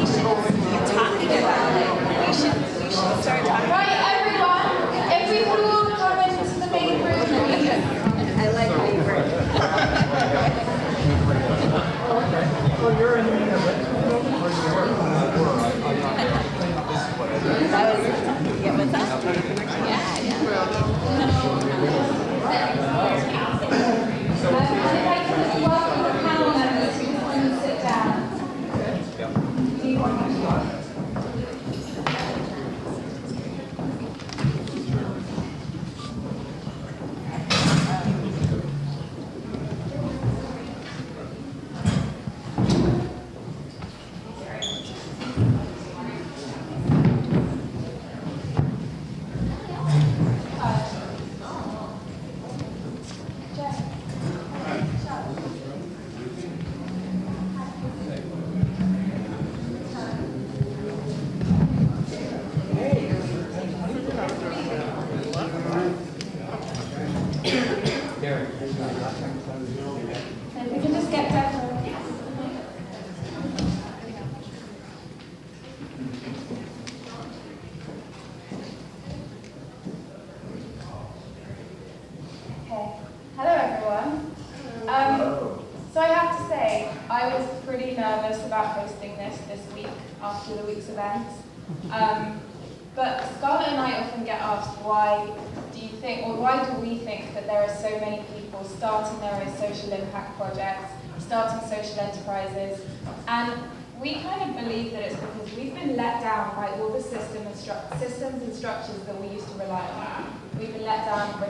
talking about it. We should start talking. Right, everyone. If we could all come into the main room. I like main room. Well, you're in the That was, yeah, what's that? Yeah. I'd like to just welcome the panel members who just want to sit down. Do you want to? And we can just get that. Okay. Hello, everyone. So I have to say, I was pretty nervous about hosting this week after the week's events. But Scarlett and I often get asked, why do you think, or why do we think that there are so many people starting their own social impact projects, starting social enterprises? And we kind of believe that it's because we've been let down by all the systems and structures that we used to rely on. We've been let down by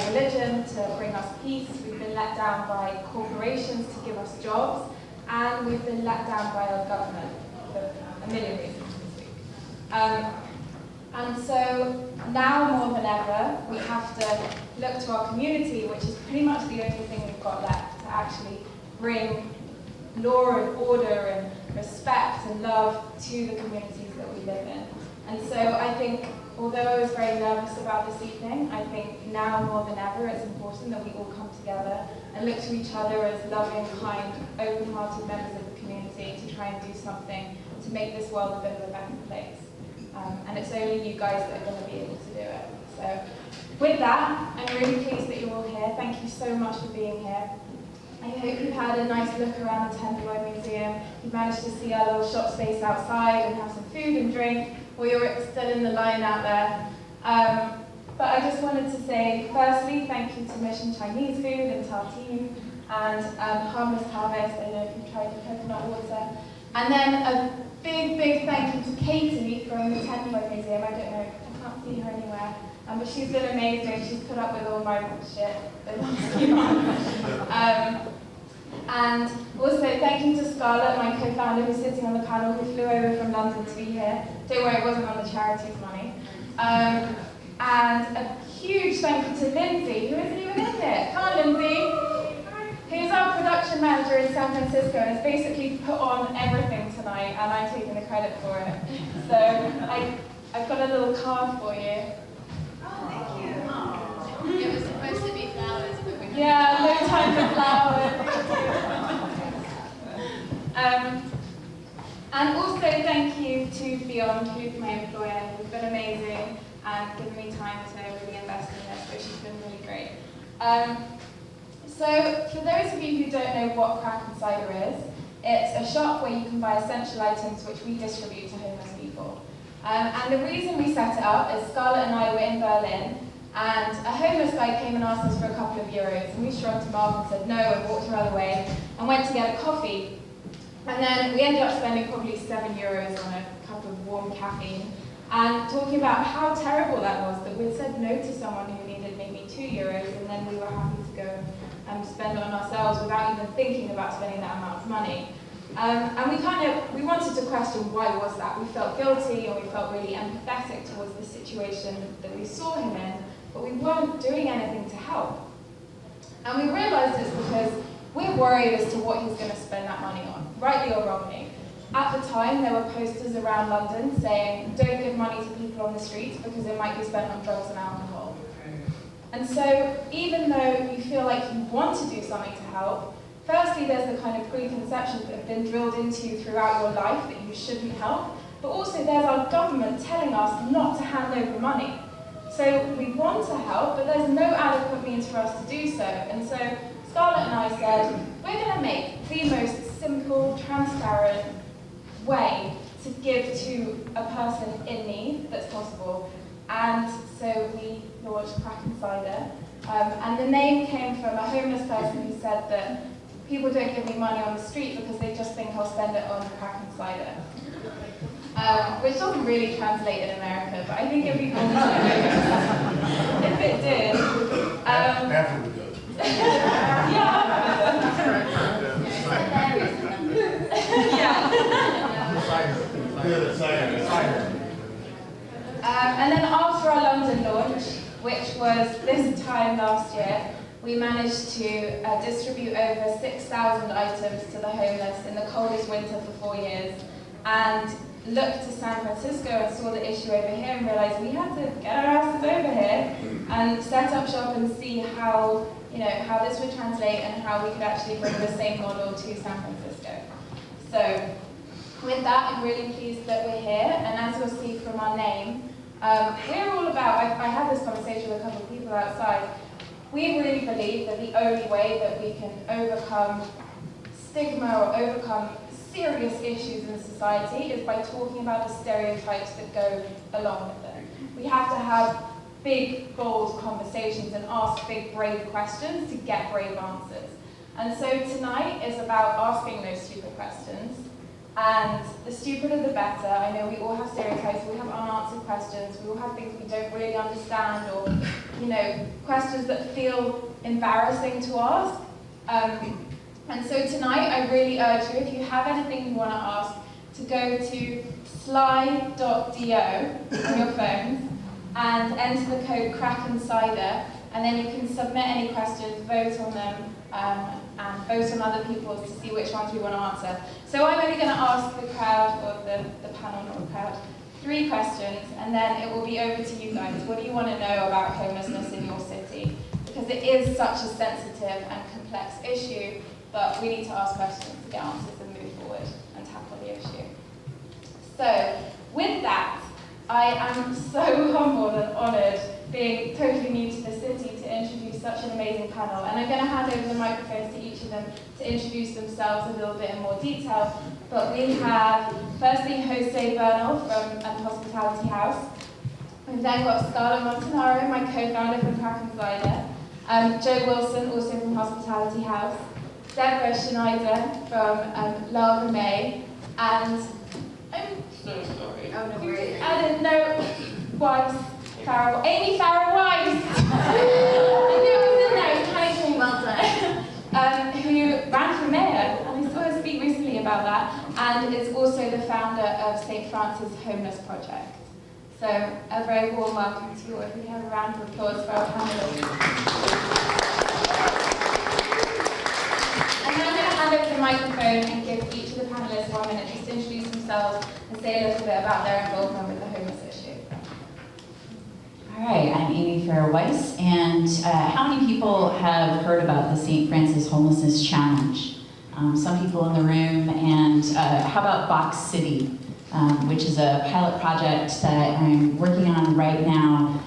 religion to bring us peace. We've been let down by corporations to give us jobs. And we've been let down by our government for a million reasons this week. And so now more than ever, we have to look to our community, which is pretty much the only thing we've got left to actually bring law and order and respect and love to the communities that we live in. And so I think, although I was very nervous about this evening, I think now more than ever it's important that we all come together and look to each other as loving, kind, open-hearted members of the community to try and do something to make this world a bit of a better place. And it's only you guys that are going to be able to do it. So with that, I'm really pleased that you're all here. Thank you so much for being here. I hope you've had a nice look around the Tenderloin Museum. You've managed to see our little shop space outside and have some food and drink, or you're still in the line out there. But I just wanted to say, firstly, thank you to Mission Chinese Food and Tartine and Harmless Harvest. I don't know if you've tried the coconut water. And then a big thank you to Katie from the Tenderloin Museum. I don't know, I can't see her anywhere. But she's been amazing. She's put up with all my shit the last few months. And also thank you to Scarlett, my co-founder, who's sitting on the panel, who flew over from London to be here. Don't worry, it wasn't on the charity's money. And a huge thank you to Lindsay, who isn't even in here. Come on, Lindsay. Who's our production manager in San Francisco and has basically put on everything tonight, and I'm taking the credit for it. So I've got a little card for you. Oh, thank you. It was supposed to be flowers, but we Yeah, no time for flowers. And also thank you to Beyond, who's my employer, who's been amazing and given me time to really invest in this, so she's been really great. So for those of you who don't know what Crack and Cider is, it's a shop where you can buy essential items which we distribute to homeless people. And the reason we set it up is Scarlett and I were in Berlin, and a homeless guy came and asked us for a couple of euros, and we shrugged him off and said no, and walked our other way, and went to get a coffee. And then we ended up spending probably €7 on a cup of warm caffeine, and talking about how terrible that was, that we'd said no to someone who needed maybe €2, and then we were happy to go and spend it on ourselves without even thinking about spending that amount of money. And we wanted to question why was that. We felt guilty, and we felt really empathetic towards the situation that we saw him in, but we weren't doing anything to help. And we realized it's because we're worried as to what he's going to spend that money on, rightly or wrongly. At the time, there were posters around London saying, don't give money to people on the streets because it might be spent on drugs and alcohol. And so, even though you feel like you want to do something to help, firstly, there's the kind of preconceptions that have been drilled into you throughout your life that you shouldn't help, but also there's our government telling us not to hand over money. So we want to help, but there's no adequate means for us to do so. And so Scarlett and I said, we're going to make the most simple, transparent way to give to a person in need that's possible. And so we launched Cider. And the name came from a homeless person who said that people don't give me money on the street because they just think I'll spend it on crack and cider. Which doesn't really translate in America, but I think it'd be cool if it did. After we go. And then after our London launch, which was this time last year, we managed to distribute over 6,000 items to the homeless in the coldest winter for 4 years, and looked to San Francisco and saw the issue over here and realized we had to get our asses over here and set up shop and see how, how this would translate and how we could actually bring the same model to San Francisco. So with that, I'm really pleased that we're here, and as you'll see from our name, we're all about, I had this conversation with a couple of people outside, we really believe that the only way that we can overcome stigma or overcome serious issues in society is by talking about the stereotypes that go along with it. We have to have big, bold conversations and ask big, brave questions to get brave answers. And so tonight is about asking those stupid questions. And the stupider the better. I know we all have stereotypes, we have unanswered questions, we all have things we don't really understand, or questions that feel embarrassing to ask. And so tonight I really urge you, if you have anything you want to ask, to go to slide.do on your phones and enter the code CRACKANDCIDER, and then you can submit any questions, vote on them, and vote on other people's to see which ones we want to answer. So I'm only going to ask the crowd, or the panel, not the crowd, 3 questions, and then it will be over to you guys. What do you want to know about homelessness in your city? Because it is such a sensitive and complex issue, but we need to ask questions to get answers and move forward and tackle the issue. So with that, I am so humbled and honoured, being totally new to the city, to introduce such an amazing panel. And I'm going to hand over the microphones to each of them to introduce themselves a little bit in more detail. But we have, firstly, Jose BERNAL from Hospitality House. We've then got Scarlett Montanaro, my co-founder from Cider. Joe Wilson, also from Hospitality House. SCHNEIDER from Lager May. And I'm so sorry. Oh, no worries. I didn't know. Weiss. Farah, Amy Farah Weiss. I knew it was in there, it was panicking. Well done. Who ran for mayor, and I saw her speak recently about that, and is also the founder of St. Francis Homeless Project. So a very warm welcome to you. If we have a round of applause for our panelists. And then I'm going to hand over the microphone and give each of the panelists 1 minute just to introduce themselves and say a little bit about their involvement with the homeless issue. All right, I'm Amy Farah Weiss, and how many people have heard about the St. Francis Homelessness Challenge? Some people in the room, and how about Box City, which is a pilot project that I'm working on right now.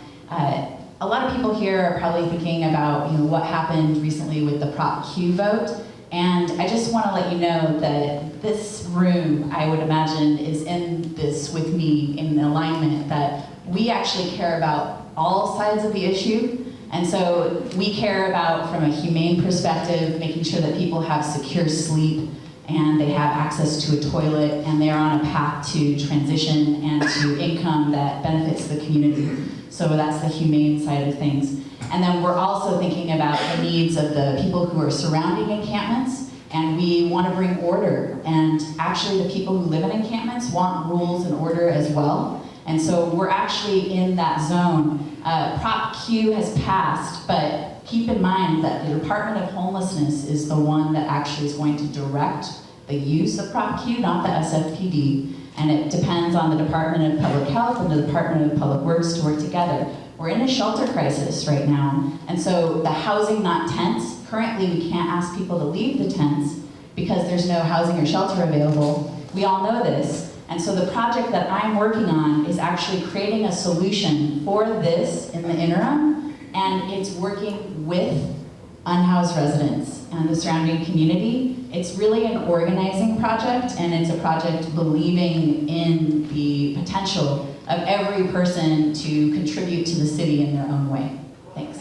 A lot of people here are probably thinking about what happened recently with the Prop Q vote, and I just want to let you know that this room, I would imagine, is in this with me in alignment that we actually care about all sides of the issue. And so we care about, from a humane perspective, making sure that people have secure sleep and they have access to a toilet and they're on a path to transition and to income that benefits the community. So that's the humane side of things. And then we're also thinking about the needs of the people who are surrounding encampments, and we want to bring order. And actually the people who live in encampments want rules and order as well. And so we're actually in that zone. Prop Q has passed, but keep in mind that the Department of Homelessness is the one that actually is going to direct the use of Prop Q, not the SFPD. And it depends on the Department of Public Health and the Department of Public Works to work together. We're in a shelter crisis right now. And so the housing not tents Currently, we can't ask people to leave the tents because there's no housing or shelter available. We all know this. And so the project that I'm working on is actually creating a solution for this in the interim, and it's working with unhoused residents and the surrounding community. It's really an organizing project, and it's a project believing in the potential of every person to contribute to the city in their own way. Thanks.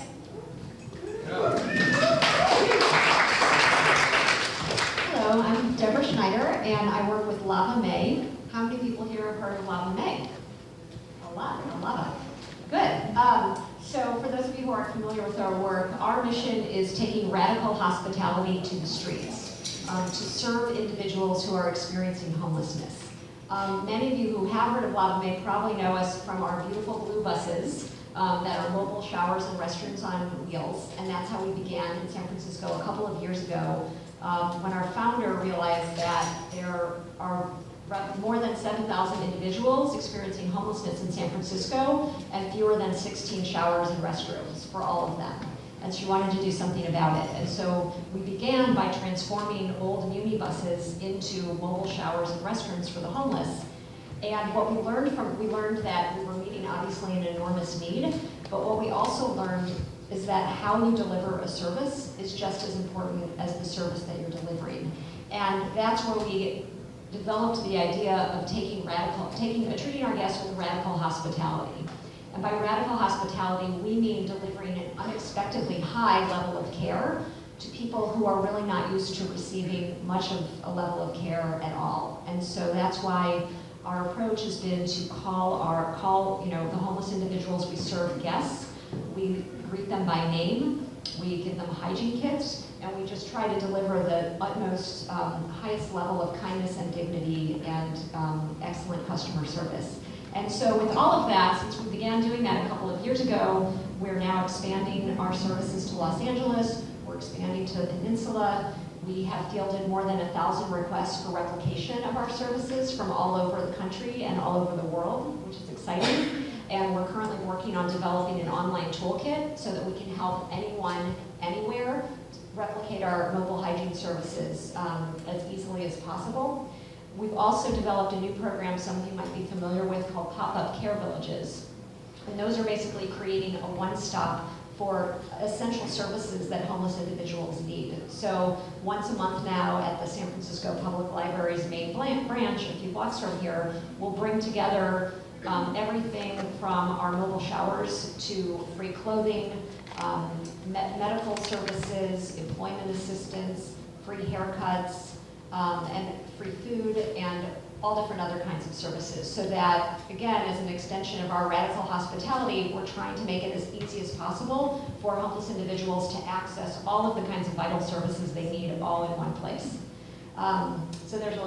Hello, I'm SCHNEIDER, and I work with Lava May. How many people here have heard of Lava May? A lot. Good. So for those of you who aren't familiar with our work, our mission is taking radical hospitality to the streets to serve individuals who are experiencing homelessness. Many of you who have heard of Lava May probably know us from our beautiful blue buses that are mobile showers and restrooms on wheels, and that's how we began in San Francisco a couple of years ago when our founder realized that there are more than 7,000 individuals experiencing homelessness in San Francisco and fewer than 16 showers and restrooms for all of them. And she wanted to do something about it. And so we began by transforming old Muni buses into mobile showers and restrooms for the homeless. And what we learned that we were meeting obviously an enormous need, but what we also learned is that how you deliver a service is just as important as the service that you're delivering. And that's where we developed the idea of treating our guests with radical hospitality. And by radical hospitality, we mean delivering an unexpectedly high level of care to people who are really not used to receiving much of a level of care at all. And so that's why our approach has been to call the homeless individuals we serve guests. We greet them by name. We give them hygiene kits, and we just try to deliver the utmost, highest level of kindness and dignity and excellent customer service. And so with all of that, since we began doing that a couple of years ago, we're now expanding our services to Los Angeles, we're expanding to the Peninsula. We have fielded more than 1,000 requests for replication of our services from all over the country and all over the world, which is exciting. And we're currently working on developing an online toolkit so that we can help anyone, anywhere, replicate our mobile hygiene services as easily as possible. We've also developed a new program some of you might be familiar with called Pop-Up Care Villages. And those are basically creating a one-stop for essential services that homeless individuals need. So once a month now at the San Francisco Public Library's main branch, a few blocks from here, we'll bring together everything from our mobile showers to free clothing, medical services, employment assistance, free haircuts, and free food, and all different other kinds of services. So that, again, as an extension of our radical hospitality, we're trying to make it as easy as possible for homeless individuals to access all of the kinds of vital services they need all in one place. So there's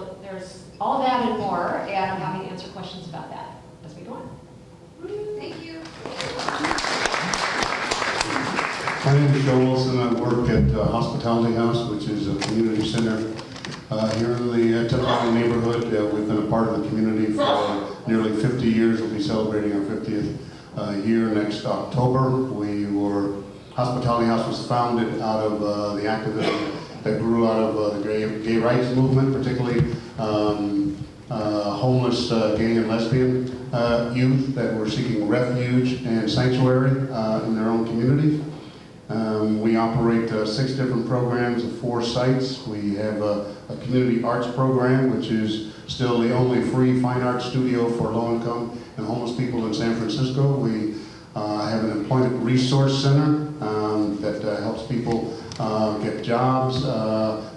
all of that and more, and I'm happy to answer questions about that as we go on. Thank you. My name is Joe Wilson. I work at Hospitality House, which is a community center here in the Tiburon neighborhood. We've been a part of the community for nearly 50 years. We'll be celebrating our 50th year next October. Hospitality House was founded out of the activism that grew out of the gay rights movement, particularly homeless gay and lesbian youth that were seeking refuge and sanctuary in their own community. We operate 6 different programs at 4 sites. We have a community arts program, which is still the only free fine arts studio for low-income and homeless people in San Francisco. We have an employment resource center that helps people get jobs,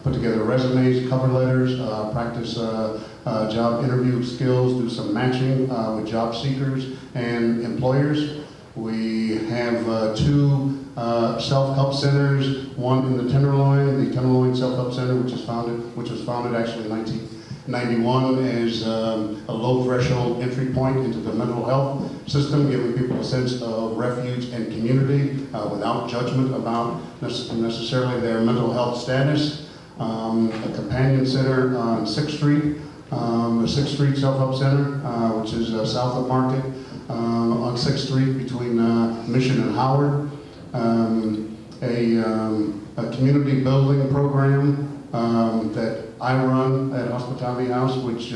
put together resumes, cover letters, practice job interview skills, do some matching with job seekers and employers. We have 2 self-help centers, one in the Tenderloin Self-Help Center, which was founded actually in 1991 as a low-threshold entry point into the mental health system, giving people a sense of refuge and community without judgment about necessarily their mental health status. A companion center on 6th Street, the 6th Street Self-Help Center, which is south of Market, on 6th Street between Mission and Howard. A a community building program that I run at Hospitality House, which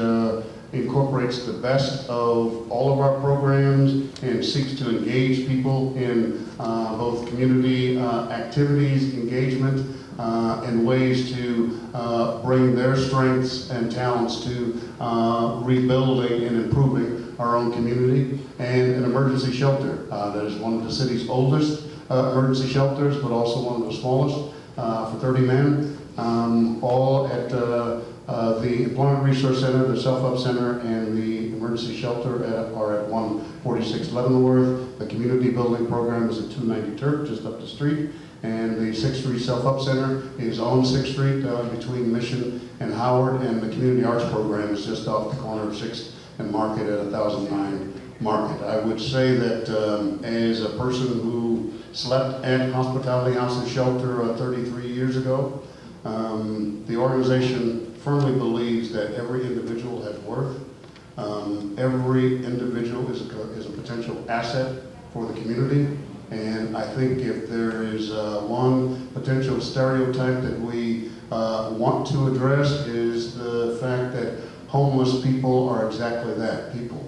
incorporates the best of all of our programs and seeks to engage people in both community activities, engagement, and ways to bring their strengths and talents to rebuilding and improving our own community, and an emergency shelter that is one of the city's oldest emergency shelters, but also one of the smallest for 30 men, all at the Employment Resource Center, the Self-Help Center, and the Emergency Shelter are at 146 Leavenworth. The Community Building Program is at 290 Turk, just up the street. And the 6th Street Self-Help Center is on 6th Street between Mission and Howard. And the Community Arts Program is just off the corner of 6th and Market at 1009 Market. I would say that as a person who slept at Hospitality House and Shelter 33 years ago, the organization firmly believes that every individual has worth. Every individual is a potential asset for the community. And I think if there is one potential stereotype that we want to address is the fact that homeless people are exactly that, people.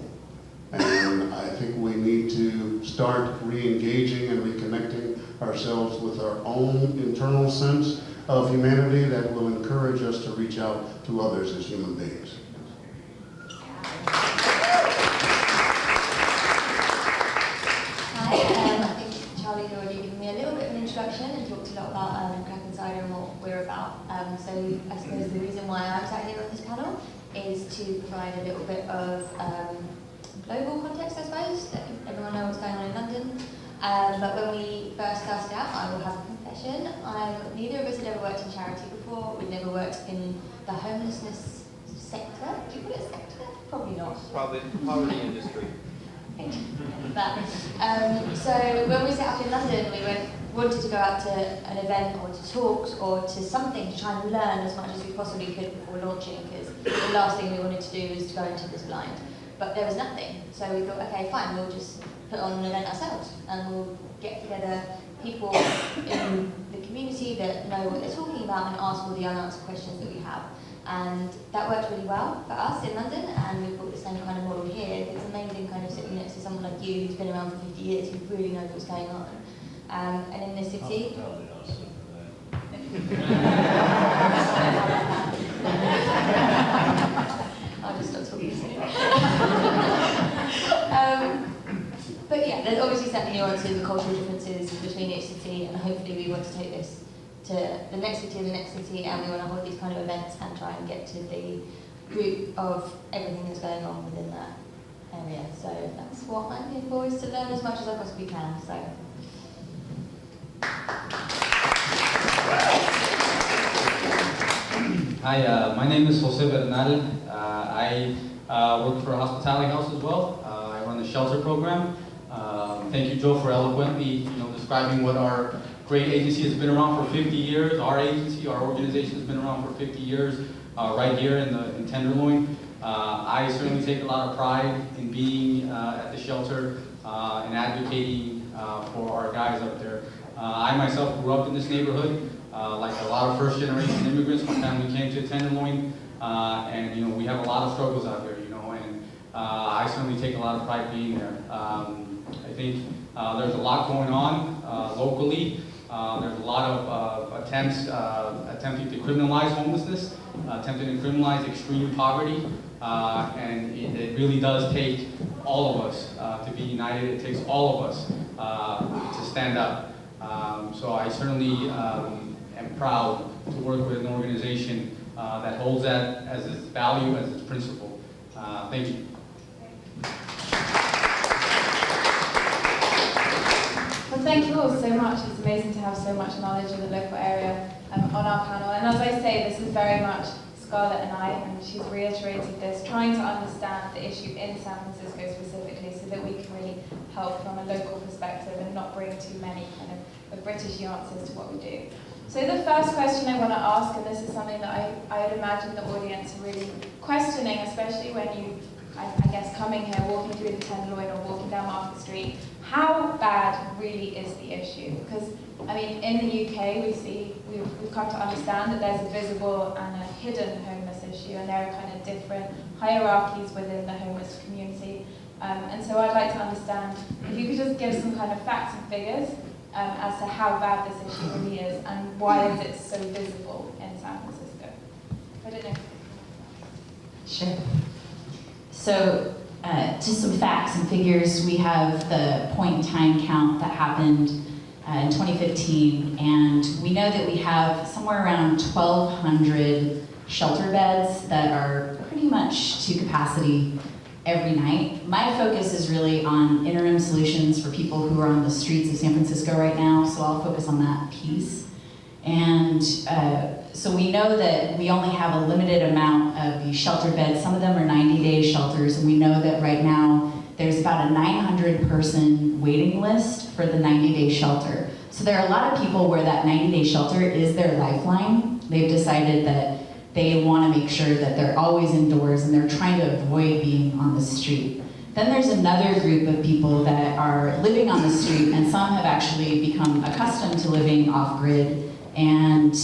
And I think we need to start re-engaging and reconnecting ourselves with our own internal sense of humanity that will encourage us to reach out to others as human beings. Hi, I think Charlie's already given me a little bit of an introduction and talked a lot about Crack and Cider and what we're about. So I suppose the reason why I'm sat here on this panel is to provide a little bit of global context, I suppose. Let everyone know what's going on in London. But when we first started out, I will have a confession. Neither of us had ever worked in charity before. We'd never worked in the homelessness sector. Do you call it a sector? Probably not. Poverty industry. But, so when we set up in London, we wanted to go out to an event or to talks or to something to try and learn as much as we possibly could before launching, because the last thing we wanted to do was to go into this blind. But there was nothing, so we thought, okay, fine, we'll just put on an event ourselves and we'll get together people in the community that know what they're talking about and ask all the unanswered questions that we have. And that worked really well for us in London, and we've got the same kind of model here. It's amazing kind of sitting next to someone like you who's been around for 50 years, who really knows what's going on. And in this city... I'll just stop talking soon. But yeah, there's obviously certain nuances and cultural differences between each city, and hopefully we want to take this to the next city and the next city, and we want to hold these kind of events and try and get to the root of everything that's going on within that area. So that's what I'm here for, is to learn as much as I possibly can. So. Hi, my name is Jose Bernal. I work for a hospitality house as well. I run the shelter program. Thank you, Joe, for eloquently describing what our great agency has been around for 50 years. Our agency, our organization has been around for 50 years, right here in Tenderloin. I certainly take a lot of pride in being at the shelter and advocating for our guys up there. I myself grew up in this neighborhood, like a lot of first-generation immigrants. My family came to Tenderloin, and we have a lot of struggles out here, and I certainly take a lot of pride being there. I think there's a lot going on locally. There's a lot of attempts attempting to criminalize homelessness, attempting to criminalize extreme poverty, and it really does take all of us to be united. It takes all of us to stand up. So I certainly am proud to work with an organization that holds that as its value, as its principle. Thank you. Well, thank you all so much. It's amazing to have so much knowledge of the local area on our panel. And as I say, this is very much Scarlett and I, and she's reiterated this, trying to understand the issue in San Francisco specifically so that we can really help from a local perspective and not bring too many kind of British answers to what we do. So the first question I want to ask, and this is something that I would imagine the audience are really questioning, especially when you, I guess, coming here, walking through the Tenderloin or walking down Market Street, how bad really is the issue? Because, I mean, in the UK, we've come to understand that there's a visible and a hidden homeless issue, and there are kind of different hierarchies within the homeless community. And so I'd like to understand, if you could just give some kind of facts and figures as to how bad this issue really is, and why is it so visible in San Francisco. I don't know. Sure. So, just some facts and figures. We have the point-in-time count that happened in 2015, and we know that we have somewhere around 1,200 shelter beds that are pretty much to capacity every night. My focus is really on interim solutions for people who are on the streets of San Francisco right now, so I'll focus on that piece. And so we know that we only have a limited amount of these shelter beds. Some of them are 90-day shelters, and we know that right now there's about a 900-person waiting list for the 90-day shelter. So there are a lot of people where that 90-day shelter is their lifeline. They've decided that they want to make sure that they're always indoors and they're trying to avoid being on the street. Then there's another group of people that are living on the street, and some have actually become accustomed to living off-grid and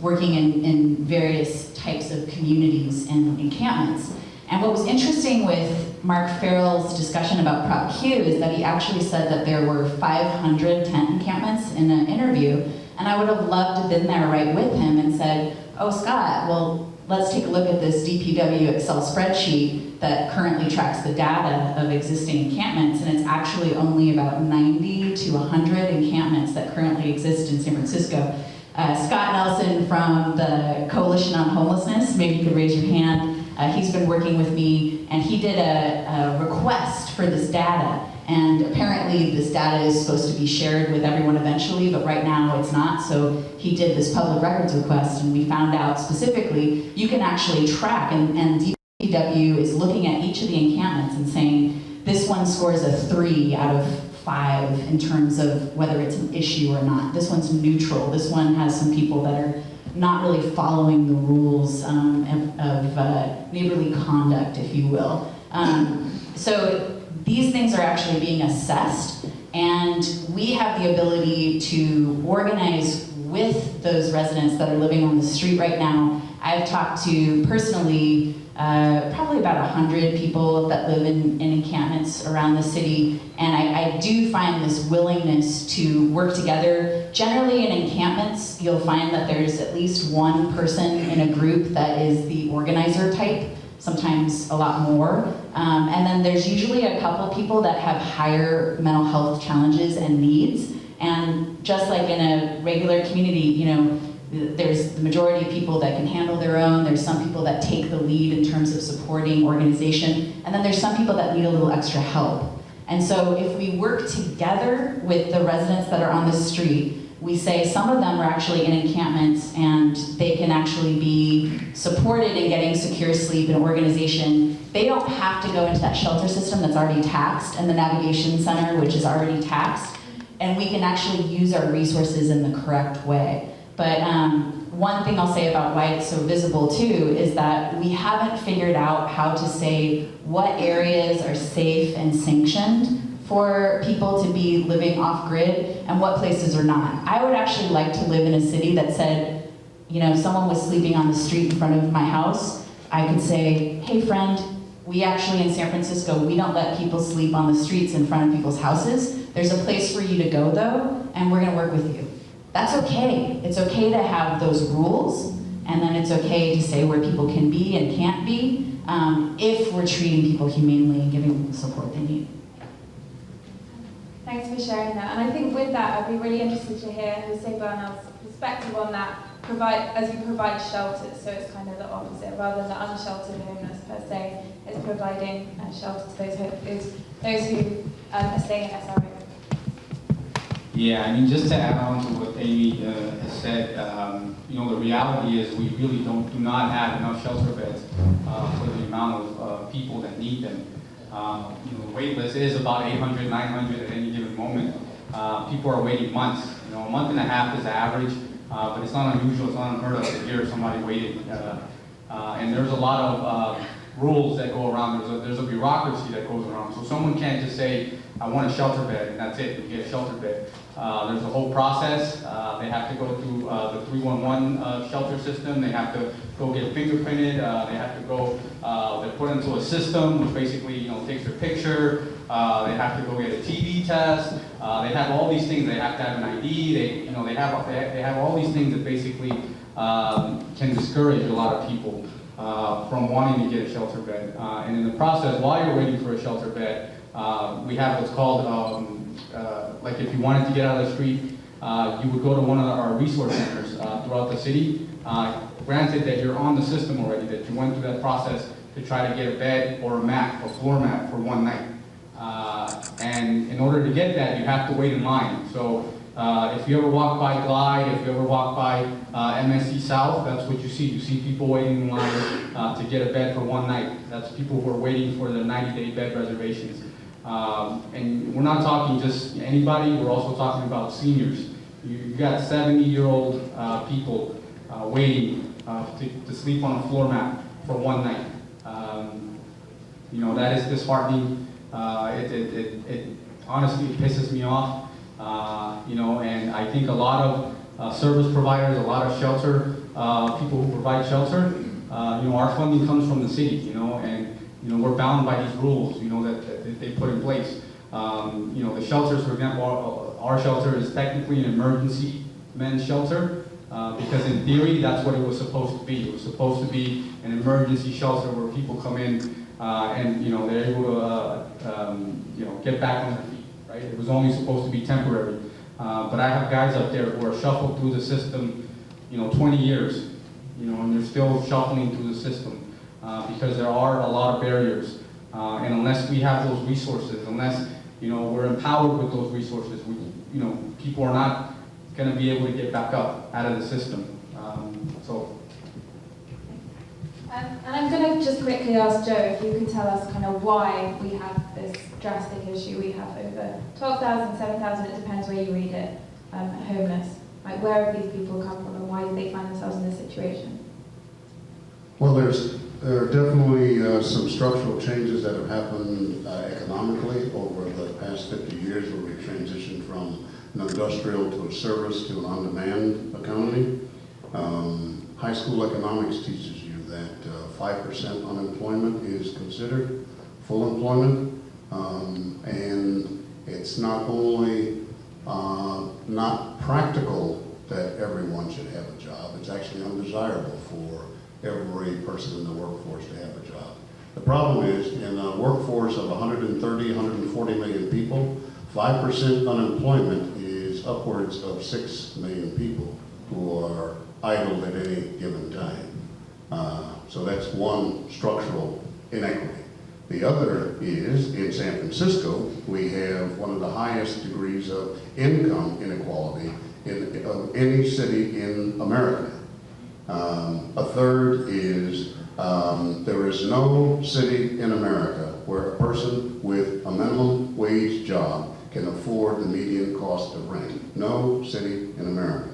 working in various types of communities and encampments. And what was interesting with Mark Farrell's discussion about Prop Q is that he actually said that there were 500 tent encampments in an interview, and I would have loved to have been there right with him and said, oh, Scott, well, let's take a look at this DPW Excel spreadsheet that currently tracks the data of existing encampments, and it's actually only about 90 to 100 encampments that currently exist in San Francisco. Scott Nelson from the Coalition on Homelessness, maybe you could raise your hand. He's been working with me, and he did a request for this data. And apparently this data is supposed to be shared with everyone eventually, but right now it's not. So he did this public records request, and we found out specifically you can actually track, and DPW is looking at each of the encampments and saying, this one scores a 3 out of 5 in terms of whether it's an issue or not. This one's neutral. This one has some people that are not really following the rules of neighborly conduct, if you will. So these things are actually being assessed, and we have the ability to organize with those residents that are living on the street right now. I've talked to personally probably about 100 people that live in encampments around the city, and I do find this willingness to work together. Generally in encampments, you'll find that there's at least one person in a group that is the organizer type, sometimes a lot more. And then there's usually a couple people that have higher mental health challenges and needs. And just like in a regular community, you know, there's the majority of people that can handle their own. There's some people that take the lead in terms of supporting organization. And then there's some people that need a little extra help. And so if we work together with the residents that are on the street, we say some of them are actually in encampments and they can actually be supported in getting secure sleep and organization. They don't have to go into that shelter system that's already taxed and the navigation center, which is already taxed. And we can actually use our resources in the correct way. But one thing I'll say about why it's so visible too is that we haven't figured out how to say what areas are safe and sanctioned for people to be living off-grid and what places are not. I would actually like to live in a city that said, you know, someone was sleeping on the street in front of my house, I could say, hey friend, we actually in San Francisco, we don't let people sleep on the streets in front of people's houses. There's a place for you to go though, and we're gonna work with you. That's okay. It's okay to have those rules, and then it's okay to say where people can be and can't be if we're treating people humanely and giving them the support they need. Thanks for sharing that. And I think with that, I'd be really interested to hear Jose BERNAL's perspective on that. As you provide shelters, so it's kind of the opposite, rather than the unsheltered homeless per se, it's providing shelter to those who are staying at SRO. Yeah, I mean, just to add on to what Amy has said, you know, the reality is we really do not have enough shelter beds for the amount of people that need them. You know, the wait list is about 800, 900 at any given moment. People are waiting months. You know, a month and a half is the average, but it's not unusual, it's not unheard of to hear somebody waiting. And there's a lot of rules that go around. There's a bureaucracy that goes around. So someone can't just say, I want a shelter bed, and that's it, you get a shelter bed. There's a whole process. They have to go through the 311 shelter system. They have to go get fingerprinted. They have to go, they're put into a system which basically, takes their picture. They have to go get a TB test. They have all these things. They have to have an ID. They have all these things that basically can discourage a lot of people from wanting to get a shelter bed. And in the process, while you're waiting for a shelter bed, we have what's called, like if you wanted to get out of the street, you would go to one of our resource centers throughout the city. Granted that you're on the system already, that you went through that process to try to get a bed or a mat, a floor mat for one night. And in order to get that, you have to wait in line. So if you ever walk by Glide, if you ever walk by MSC South, that's what you see. You see people waiting in line to get a bed for one night. That's people who are waiting for their 90-day bed reservations. And we're not talking just anybody, we're also talking about seniors. You got 70-year-old people waiting to sleep on a floor mat for one night. That is disheartening. It honestly pisses me off. And I think a lot of service providers, a lot of shelter, people who provide shelter, our funding comes from the city, and we're bound by these rules, that they put in place. The shelters, for example, our shelter is technically an emergency men's shelter, because in theory, that's what it was supposed to be. It was supposed to be an emergency shelter where people come in and they're able to get back on their feet, right? It was only supposed to be temporary. But I have guys up there who are shuffled through the system, 20 years, and they're still shuffling through the system because there are a lot of barriers. And unless we have those resources, unless we're empowered with those resources, people are not going to be able to get back up out of the system. And I'm going to just quickly ask Joe if you could tell us kind of why we have this drastic issue. We have over 12,000, 7,000, it depends where you read it, homeless. Like, where have these people come from and why do they find themselves in this situation? Well, there are definitely some structural changes that have happened economically over the past 50 years where we transitioned from an industrial to a service to an on-demand economy. High school economics teaches you that 5% unemployment is considered full employment. And it's not only not practical that everyone should have a job, it's actually undesirable for every person in the workforce to have a job. The problem is, in a workforce of 130, 140 million people, 5% unemployment is upwards of 6 million people who are idle at any given time. So that's one structural inequity. The other is, in San Francisco, we have one of the highest degrees of income inequality of any city in America. A third is there is no city in America where a person with a minimum wage job can afford the median cost of rent. No city in America.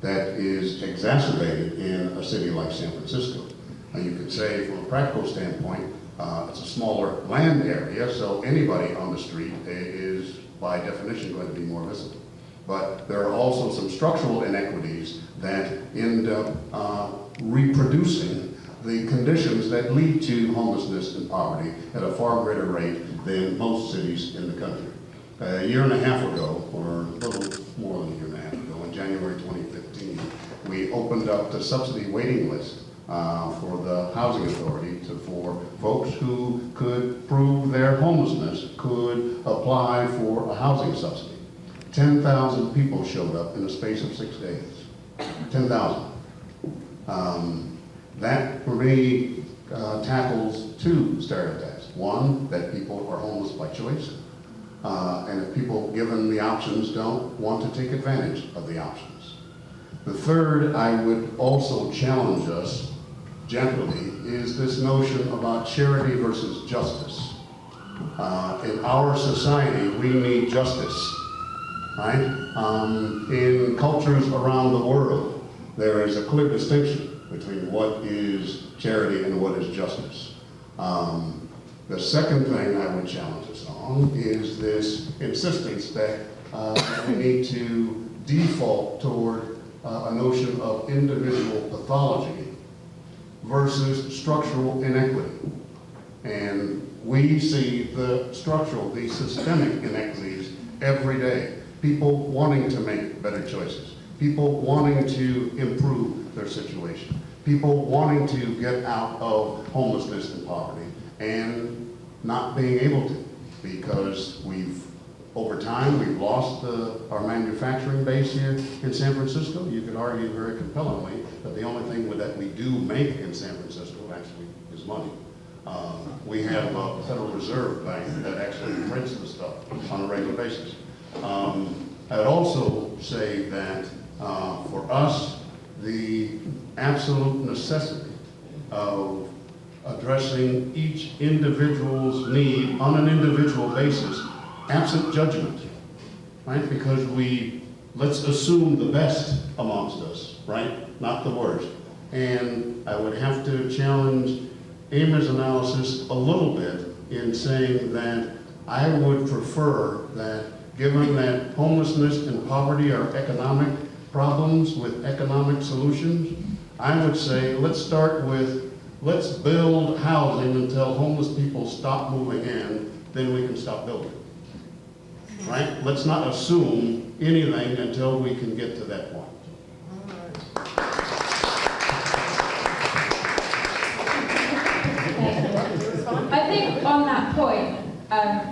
That is exacerbated in a city like San Francisco. Now you could say, from a practical standpoint, it's a smaller land area, so anybody on the street is, by definition, going to be more visible. But there are also some structural inequities that end up reproducing the conditions that lead to homelessness and poverty at a far greater rate than most cities in the country. A year and a half ago, or a little more than a year and a half ago, in January 2015, we opened up the subsidy waiting list for the Housing Authority for folks who could prove their homelessness, could apply for a housing subsidy. 10,000 people showed up in the space of 6 days. 10,000. That, for me, tackles two stereotypes. One, that people are homeless by choice. And if people given the options don't want to take advantage of the options. The third, I would also challenge us gently, is this notion about charity versus justice. In our society, we need justice, right? In cultures around the world, there is a clear distinction between what is charity and what is justice. The second thing I would challenge us on is this insistence that we need to default toward a notion of individual pathology versus structural inequity. And we see the structural, the systemic inequities every day. People wanting to make better choices. People wanting to improve their situation. People wanting to get out of homelessness and poverty and not being able to because over time, we've lost our manufacturing base here in San Francisco. You could argue very compellingly that the only thing that we do make in San Francisco actually is money. We have a Federal Reserve Bank that actually prints the stuff on a regular basis. I'd also say that for us, the absolute necessity of addressing each individual's need on an individual basis, absent judgment, right? Because let's assume the best amongst us, right? Not the worst. And I would have to challenge Amer's analysis a little bit in saying that I would prefer that, given that homelessness and poverty are economic problems with economic solutions, I would say let's start with, let's build housing until homeless people stop moving in, then we can stop building. Right? Let's not assume anything until we can get to that point. I think on that point,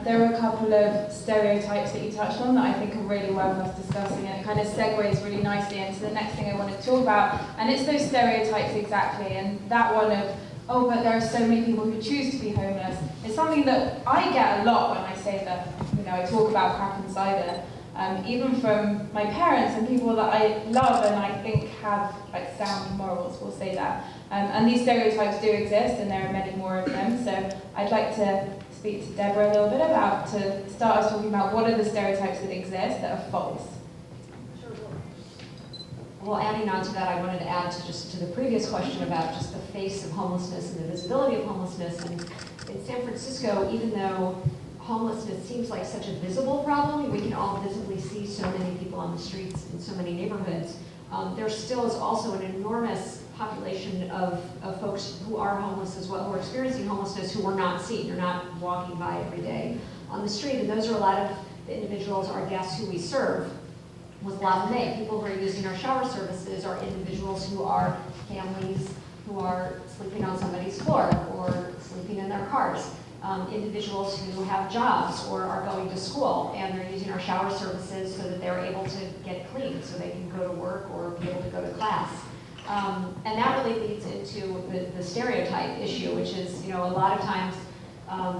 there are a couple of stereotypes that you touched on that I think are really worth us discussing, and it kind of segues really nicely into the next thing I want to talk about, and it's those stereotypes exactly, and that one of, oh, but there are so many people who choose to be homeless. It's something that I get a lot when I say that, I talk about crack and cider, even from my parents and people that I love and I think have like sound morals, we'll say that. And these stereotypes do exist, and there are many more of them. So I'd like to speak to Deborah a little bit to start us talking about what are the stereotypes that exist that are false. Well, adding on to that, I wanted to add to the previous question about just the face of homelessness and the visibility of homelessness. And in San Francisco, even though homelessness seems like such a visible problem, we can all visibly see so many people on the streets in so many neighborhoods, there still is also an enormous population of folks who are homeless as well, who are experiencing homelessness, who we're not seeing. They're not walking by every day on the street. And those are a lot of the individuals, our guests who we serve with Lava May. People who are using our shower services are individuals who are families who are sleeping on somebody's floor or sleeping in their cars. Individuals who have jobs or are going to school, and they're using our shower services so that they're able to get clean, so they can go to work or be able to go to class. And that really leads into the stereotype issue, which is, a lot of times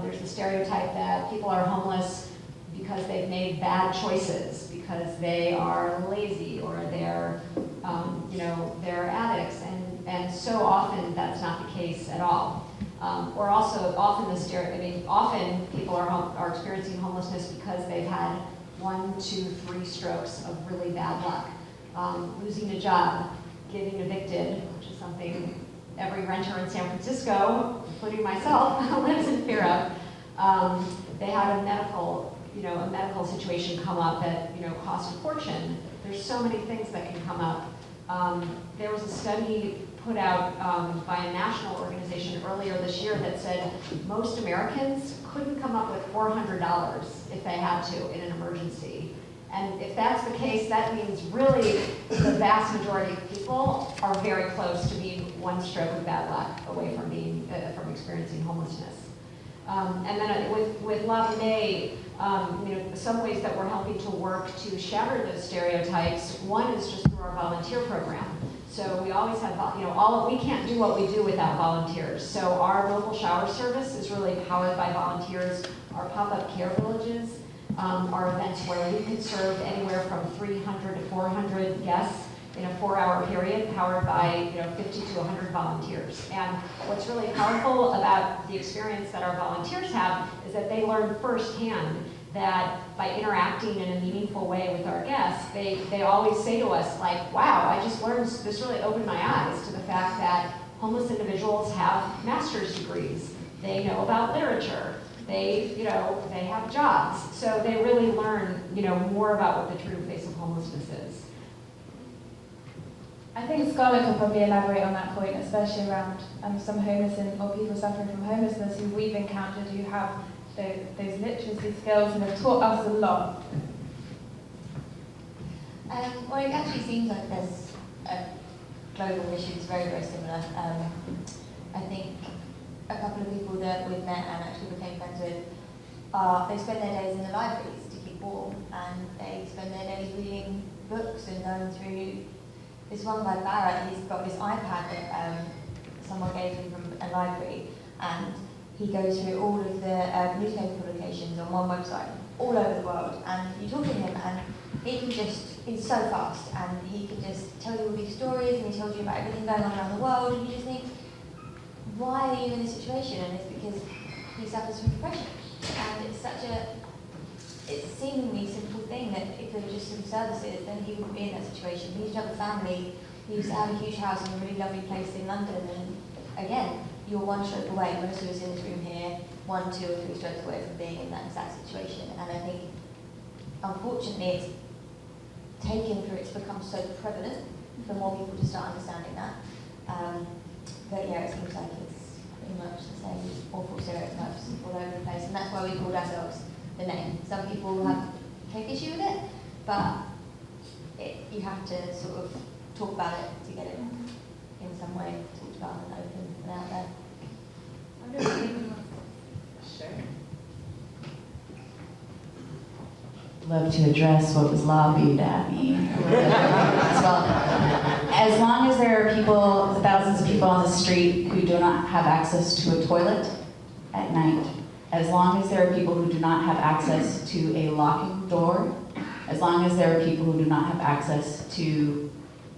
there's the stereotype that people are homeless because they've made bad choices, because they are lazy or they're addicts, and so often that's not the case at all. Or also often people are experiencing homelessness because they've had 1, 2, 3 strokes of really bad luck. Losing a job, getting evicted, which is something every renter in San Francisco, including myself, lives in fear of. They had a medical situation come up that, cost a fortune. There's so many things that can come up. There was a study put out by a national organization earlier this year that said most Americans couldn't come up with $400 if they had to in an emergency. And if that's the case, that means really the vast majority of people are very close to being one stroke of bad luck away from experiencing homelessness. And then with Lava May, some ways that we're helping to work to shatter those stereotypes. One is just through our volunteer program. So we always have, we can't do what we do without volunteers. So our mobile shower service is really powered by volunteers. Our pop-up care villages are events where we can serve anywhere from 300 to 400 guests in a 4-hour period, powered by 50 to 100 volunteers. And what's really powerful about the experience that our volunteers have is that they learn firsthand that by interacting in a meaningful way with our guests, they always say to us, like, wow, I just learned, this really opened my eyes to the fact that homeless individuals have master's degrees They know about literature. They, you know, they have jobs. So they really learn, you know, more about what the true face of homelessness is. I think Scarlett could probably elaborate on that point, especially around some homeless or people suffering from homelessness who we've encountered who have those literacy skills and have taught us a lot. Well, it actually seems like there's a global issue that's very, very similar. I think a couple of people that we've met and actually became friends with, they spend their days in the libraries to keep warm, and they spend their days reading books and going through. This one guy, FARAH, he's got this iPad that someone gave him from a library, and he goes through all of the newspaper publications on one website, all over the world, and you talk to him and he can just, he's so fast, and he can just tell you all these stories, and he tells you about everything going on around the world, and you just think, why are you in this situation? And it's because he suffers from depression. And it's such a, it's seemingly simple thing that if there were just some services, then he wouldn't be in that situation. He used to have a family, he used to have a huge house in a really lovely place in London, and again, you're one stroke away, most of us in this room here, 1, 2 or 3 strokes away from being in that exact situation. And I think, unfortunately, it's taken for it to become so prevalent for more people to start understanding that. But yeah, it seems like it's pretty much the same awful stereotypes all over the place, and that's why we called ourselves the name. Some people take issue with it, but you have to sort of talk about it to get it in some way talked about and open and out there. Love to address what was lobbied at me as well. As long as there are people, thousands of people on the street who do not have access to a toilet at night, as long as there are people who do not have access to a locking door, as long as there are people who do not have access to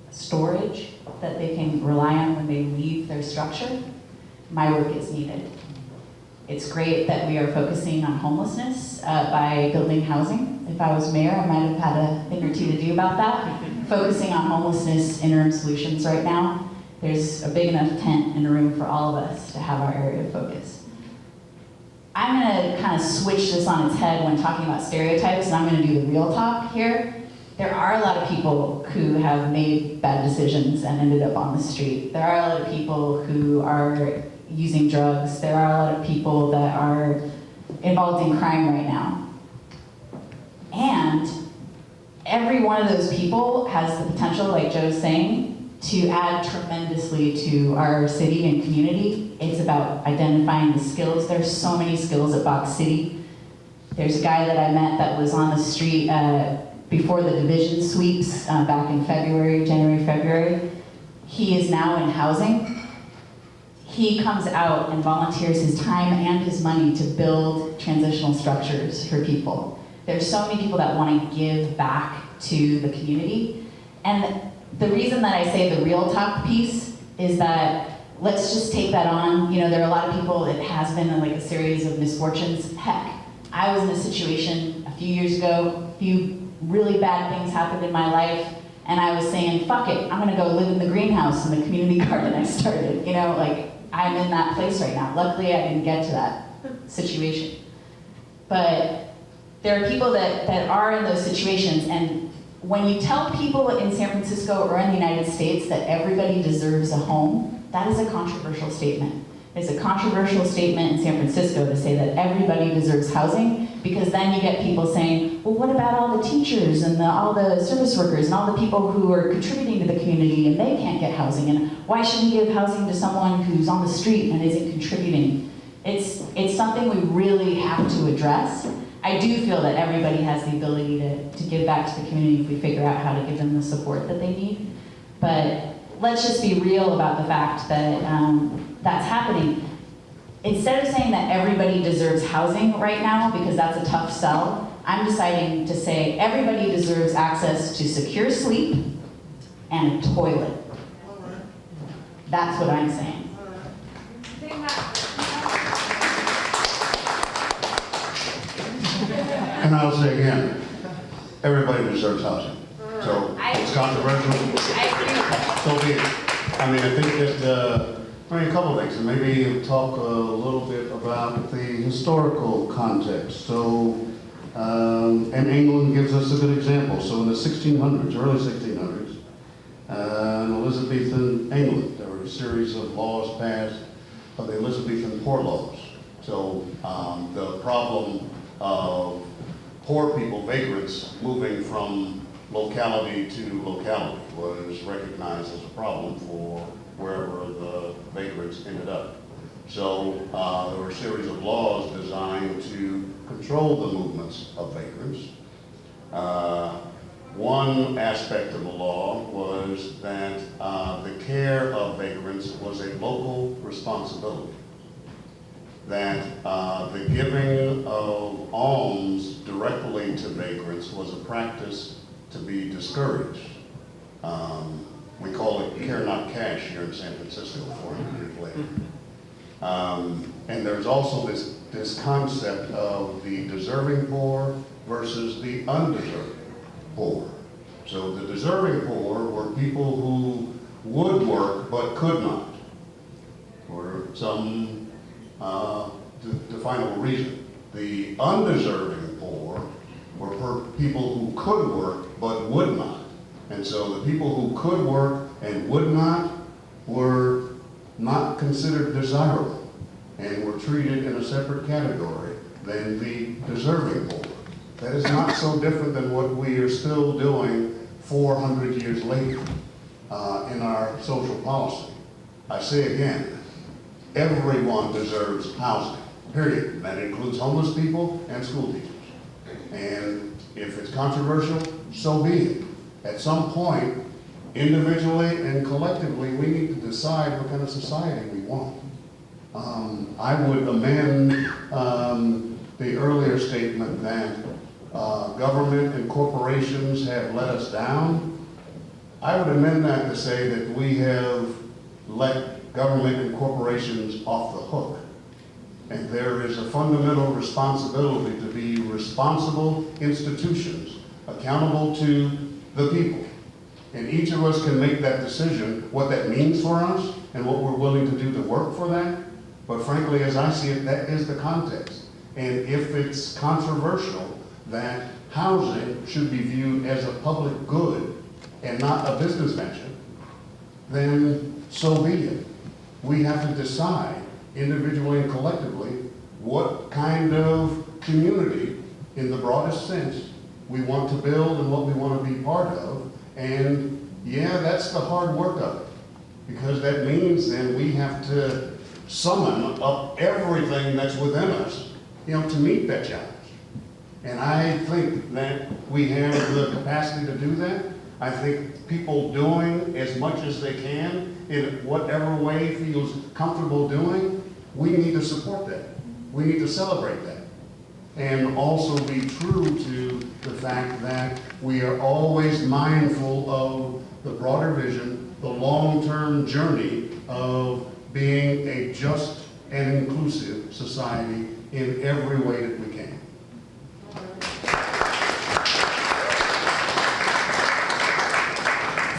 storage that they can rely on when they leave their structure, my work is needed. It's great that we are focusing on homelessness by building housing. If I was mayor, I might have had a thing or two to do about that. Focusing on homelessness interim solutions right now. There's a big enough tent in a room for all of us to have our area of focus. I'm going to kind of switch this on its head when talking about stereotypes, and I'm going to do the real talk here. There are a lot of people who have made bad decisions and ended up on the street. There are a lot of people who are using drugs. There are a lot of people that are involved in crime right now. And every one of those people has the potential, like Joe's saying, to add tremendously to our city and community. It's about identifying the skills. There's so many skills at Box City. There's a guy that I met that was on the street before the division sweeps back in February, January, February. He is now in housing. He comes out and volunteers his time and his money to build transitional structures for people. There's so many people that want to give back to the community. And the reason that I say the real talk piece is that let's just take that on. You know, there are a lot of people, it has been like a series of misfortunes. Heck, I was in a situation a few years ago, a few really bad things happened in my life, and I was saying, fuck it, I'm gonna go live in the greenhouse in the community garden I started. You know, like, I'm in that place right now. Luckily, I didn't get to that situation. But there are people that are in those situations, and when you tell people in San Francisco or in the United States that everybody deserves a home, that is a controversial statement. It's a controversial statement in San Francisco to say that everybody deserves housing, because then you get people saying, well, what about all the teachers and all the service workers and all the people who are contributing to the community and they can't get housing, and why should we give housing to someone who's on the street and isn't contributing? It's something we really have to address. I do feel that everybody has the ability to give back to the community if we figure out how to give them the support that they need. But let's just be real about the fact that that's happening. Instead of saying that everybody deserves housing right now, because that's a tough sell, I'm deciding to say everybody deserves access to secure sleep and a toilet. That's what I'm saying. And I'll say again, everybody deserves housing. So it's controversial. I agree with that. So be it. I mean, I think that I mean, a couple of things, and maybe talk a little bit about the historical context. So, and England gives us a good example. So in the 1600s, early 1600s, in Elizabethan England, there were a series of laws passed of the Elizabethan Poor Laws. So the problem of poor people, vagrants, moving from locality to locality was recognized as a problem for wherever the vagrants ended up. So there were a series of laws designed to control the movements of vagrants. One aspect of the law was that the care of vagrants was a local responsibility. That the giving of alms directly to vagrants was a practice to be discouraged. We call it care not cash here in San Francisco 400 years later. And there's also this concept of the deserving poor versus the undeserving poor. So the deserving poor were people who would work but could not, for some definable reason. The undeserving poor were people who could work but would not. And so the people who could work and would not were not considered desirable and were treated in a separate category than the deserving poor. That is not so different than what we are still doing 400 years later in our social policy. I say again, everyone deserves housing, period. And that includes homeless people and school teachers. And if it's controversial, so be it. At some point, individually and collectively, we need to decide what kind of society we want. I would amend the earlier statement that government and corporations have let us down. I would amend that to say that we have let government and corporations off the hook. And there is a fundamental responsibility to be responsible institutions, accountable to the people. And each of us can make that decision, what that means for us and what we're willing to do to work for that. But frankly, as I see it, that is the context. And if it's controversial that housing should be viewed as a public good and not a business venture, then so be it. We have to decide individually and collectively what kind of community in the broadest sense we want to build and what we want to be part of. And yeah, that's the hard work of it, because that means then we have to summon up everything that's within us, to meet that challenge. And I think that we have the capacity to do that. I think people doing as much as they can in whatever way feels comfortable doing, we need to support that. We need to celebrate that. And also be true to the fact that we are always mindful of the broader vision, the long-term journey of being a just and inclusive society in every way that we can.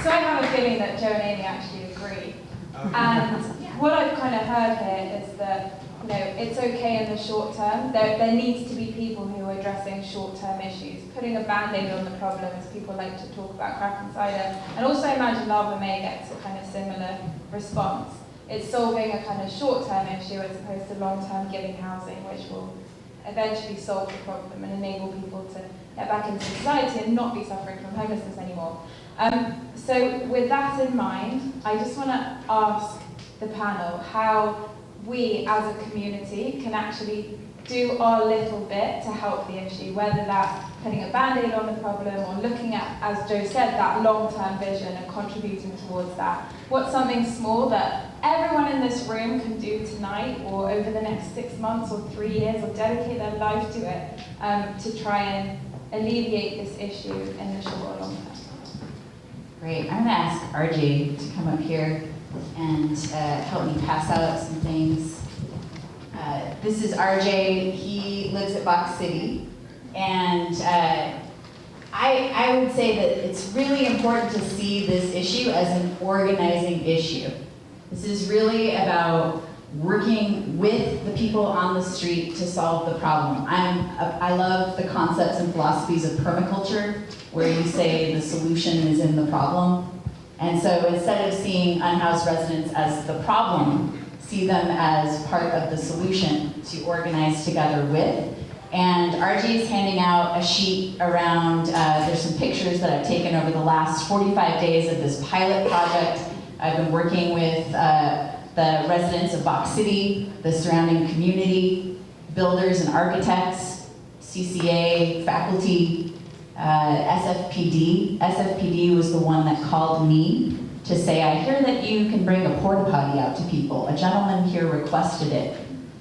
So I have a feeling that Joe and Amy actually agree. And what I've kind of heard here is that it's okay in the short term. There needs to be people who are addressing short-term issues, putting a band-aid on the problem, as people like to talk about crack and cider. And also imagine Lava May gets a kind of similar response. It's solving a kind of short-term issue as opposed to long-term giving housing, which will eventually solve the problem and enable people to get back into society and not be suffering from homelessness anymore. So with that in mind, I just want to ask the panel how we as a community can actually do our little bit to help the issue, whether that's putting a band-aid on the problem or looking at, as Joe said, that long-term vision and contributing towards that. What's something small that everyone in this room can do tonight or over the next 6 months or 3 years, or dedicate their life to it, to try and alleviate this issue in the short or long term? Great. I'm going to ask RJ to come up here and help me pass out some things. This is RJ. He lives at Box City. And I would say that it's really important to see this issue as an organizing issue. This is really about working with the people on the street to solve the problem. I love the concepts and philosophies of permaculture, where you say the solution is in the problem. And so instead of seeing unhoused residents as the problem, see them as part of the solution to organize together with. And RG is handing out a sheet around, there's some pictures that I've taken over the last 45 days of this pilot project. I've been working with the residents of Box City, the surrounding community, builders and architects, CCA, faculty, SFPD. SFPD was the one that called me to say, I hear that you can bring a porta potty out to people. A gentleman here requested it.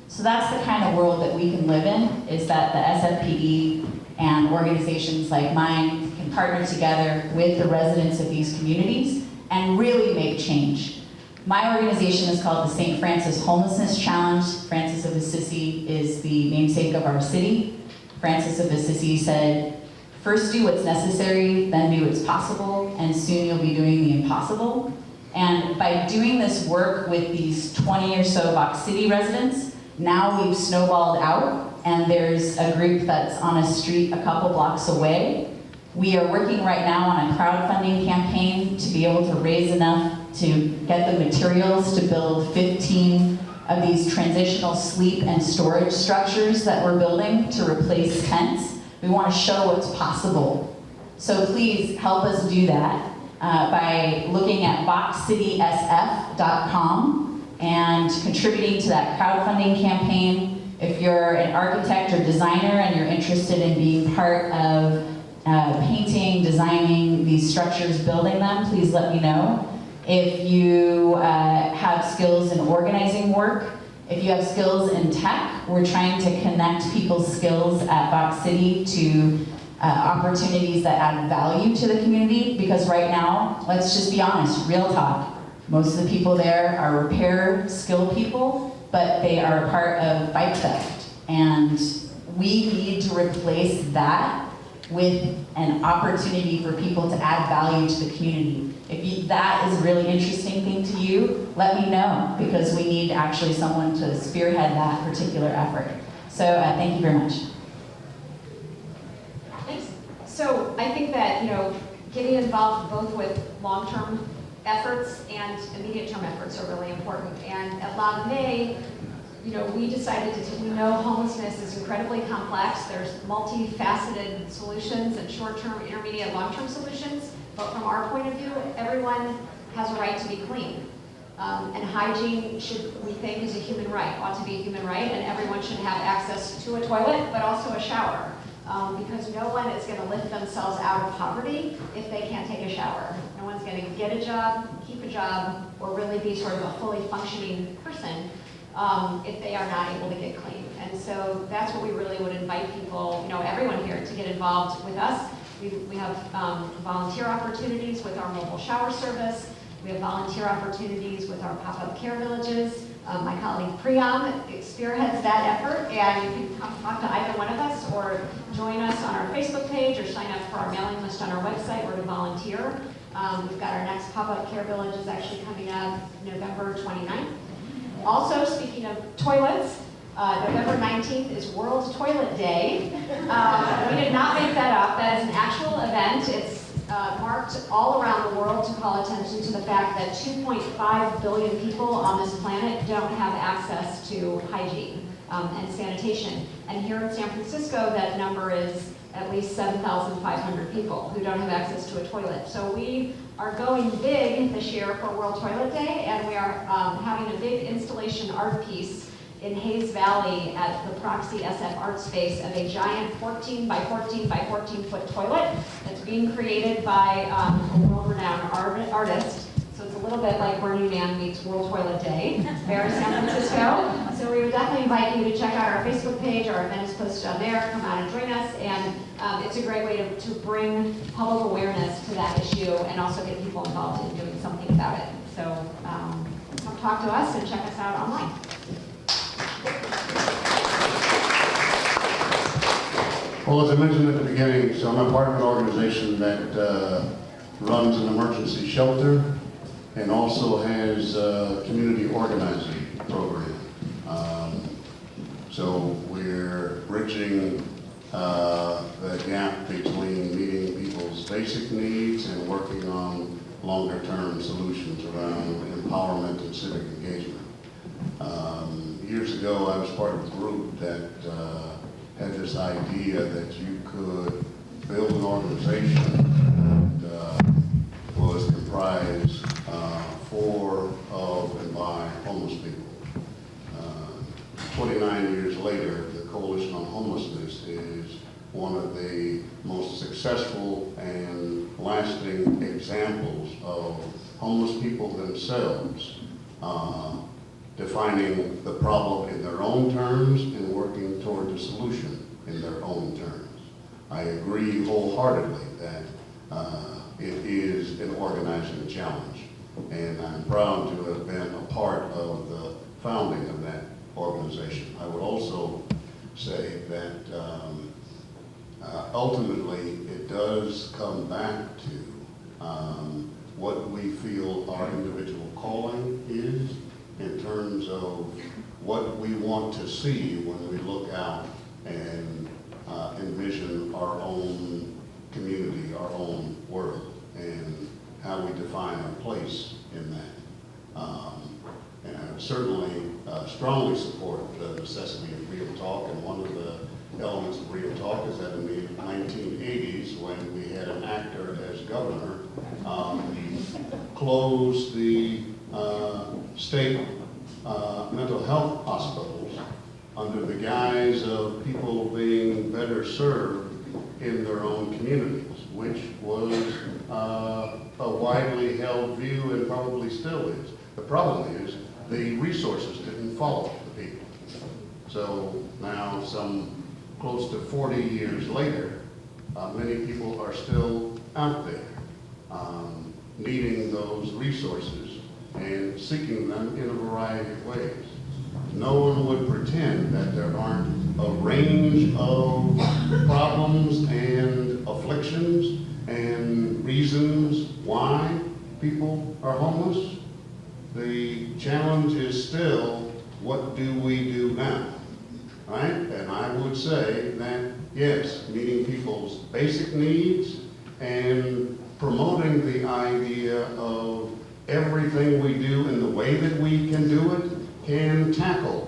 So that's the kind of world that we can live in, is that the SFPD and organizations like mine can partner together with the residents of these communities and really make change. My organization is called the St. Francis Homelessness Challenge. Francis of Assisi is the namesake of our city. Francis of Assisi said, first do what's necessary, then do what's possible, and soon you'll be doing the impossible. And by doing this work with these 20 or so Box City residents, now we've snowballed out, and there's a group that's on a street a couple blocks away. We are working right now on a crowdfunding campaign to be able to raise enough to get the materials to build 15 of these transitional sleep and storage structures that we're building to replace tents. We want to show what's possible. So please help us do that by looking at boxcitysf.com and contributing to that crowdfunding campaign. If you're an architect or designer and you're interested in being part of painting, designing these structures, building them, please let me know. If you have skills in organizing work, if you have skills in tech, we're trying to connect people's skills at Box City to opportunities that add value to the community, because right now, let's just be honest, real talk, most of the people there are repair skill people, but they are a part of bike theft. And we need to replace that with an opportunity for people to add value to the community. If that is a really interesting thing to you, let me know, because we need actually someone to spearhead that particular effort. So thank you very much. Thanks. So I think that, getting involved both with long-term efforts and immediate-term efforts are really important. And at Lava May, we decided we know homelessness is incredibly complex. There's multifaceted solutions and short-term, intermediate, long-term solutions. But from our point of view, everyone has a right to be clean. And hygiene we think, is a human right, ought to be a human right, and everyone should have access to a toilet, but also a shower. Because no one is going to lift themselves out of poverty if they can't take a shower. No one's going to get a job, keep a job, or really be sort of a fully functioning person if they are not able to get clean. And so that's what we really would invite people, everyone here, to get involved with us. We have volunteer opportunities with our mobile shower service. We have volunteer opportunities with our pop-up care villages. My colleague Priyam spearheads that effort, and you can come talk to either one of us or join us on our Facebook page or sign up for our mailing list on our website or to volunteer. We've got our next pop-up care village is actually coming up November 29th. Also, speaking of toilets, November 19th is World Toilet Day. We did not make that up. That is an actual event. It's marked all around the world to call attention to the fact that 2.5 billion people on this planet don't have access to hygiene and sanitation. And here in San Francisco, that number is at least 7,500 people who don't have access to a toilet. So we are going big this year for World Toilet Day, and we are having a big installation art piece in Hayes Valley at the Proxy SF Art Space of a giant 14 by 14 by 14 foot toilet that's being created by a world-renowned artist. So it's a little bit like Burning Man meets World Toilet Day, very San Francisco. So we would definitely invite you to check out our Facebook page. Our event is posted on there. Come out and join us. And it's a great way to bring public awareness to that issue and also get people involved in doing something about it. So come talk to us and check us out online. Well, as I mentioned at the beginning, so I'm a part of an organization that runs an emergency shelter. and also has a community organizing program. So we're bridging the gap between meeting people's basic needs and working on longer-term solutions around empowerment and civic engagement. Years ago, I was part of a group that had this idea that you could build an organization that was comprised for, of, and by homeless people. 29 years later, the Coalition on Homelessness is one of the most successful and lasting examples of homeless people themselves defining the problem in their own terms and working toward the solution in their own terms. I agree wholeheartedly that it is an organizing challenge, and I'm proud to have been a part of the founding of that organization. I would also say that ultimately it does come back to what we feel our individual calling is in terms of what we want to see when we look out and envision our own community, our own world, and how we define our place in that. And I certainly strongly support the necessity of real talk, and one of the elements of real talk is that in the 1980s, when we had an actor as governor, we closed the state mental health hospitals under the guise of people being better served in their own communities, which was a widely held view and probably still is. The problem is the resources didn't follow the people. So now, some close to 40 years later, many people are still out there needing those resources and seeking them in a variety of ways. No one would pretend that there aren't a range of problems and afflictions and reasons why people are homeless. The challenge is still, what do we do now, right? And I would say that, yes, meeting people's basic needs and promoting the idea of everything we do and the way that we can do it can tackle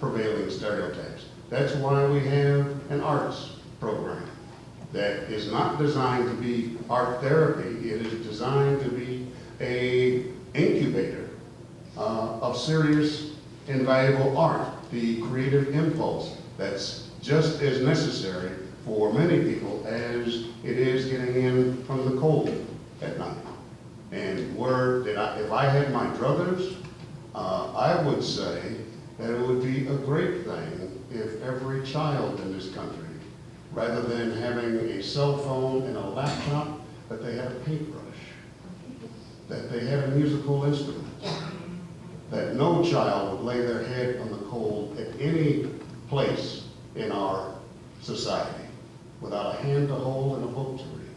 prevailing stereotypes. That's why we have an arts program that is not designed to be art therapy. It is designed to be a incubator of serious and valuable art, the creative impulse that's just as necessary for many people as it is getting in from the cold at night. And if I had my druthers, I would say that it would be a great thing if every child in this country, rather than having a cell phone and a laptop, that they had a paintbrush, that they had a musical instrument, that no child would lay their head on the cold at any place in our society without a hand to hold and a book to read.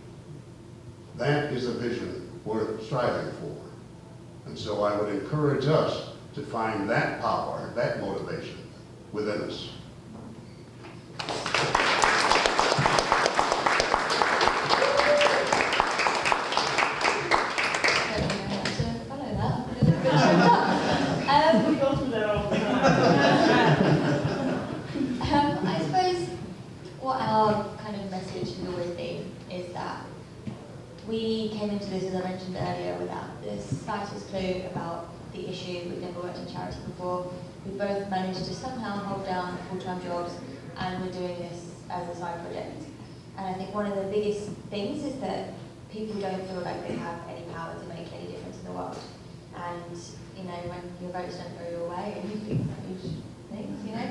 That is a vision worth striving for. And so I would encourage us to find that power, that motivation within us. We go through that all the time. I suppose what our kind of message has always been is that we came into this, as I mentioned earlier, without the slightest clue about the issue. We've never worked in charity before. We both managed to somehow hold down full-time jobs, and we're doing this as a side project. And I think one of the biggest things is that people don't feel like they have any power to make any difference in the world. And you know, when your votes don't go your way, and you think huge things, you know,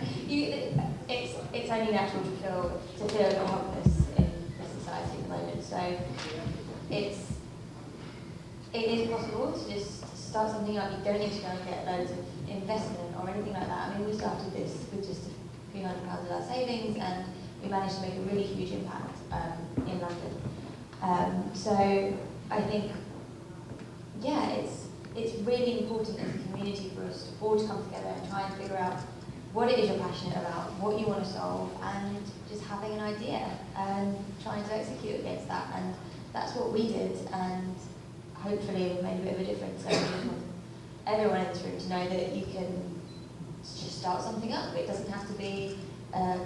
it's only natural to feel helpless in this society at the moment. So it is possible to just start something up. You don't need to go and get loads of investment or anything like that. I mean, we started this with just a few £100 of our savings, and we managed to make a really huge impact in London. So I think yeah, it's really important as a community for us all to come together and try and figure out what it is you're passionate about, what you want to solve, and just having an idea and trying to execute against that. And that's what we did, and hopefully it made a bit of a difference. So I just want everyone in this room to know that you can just start something up. It doesn't have to be a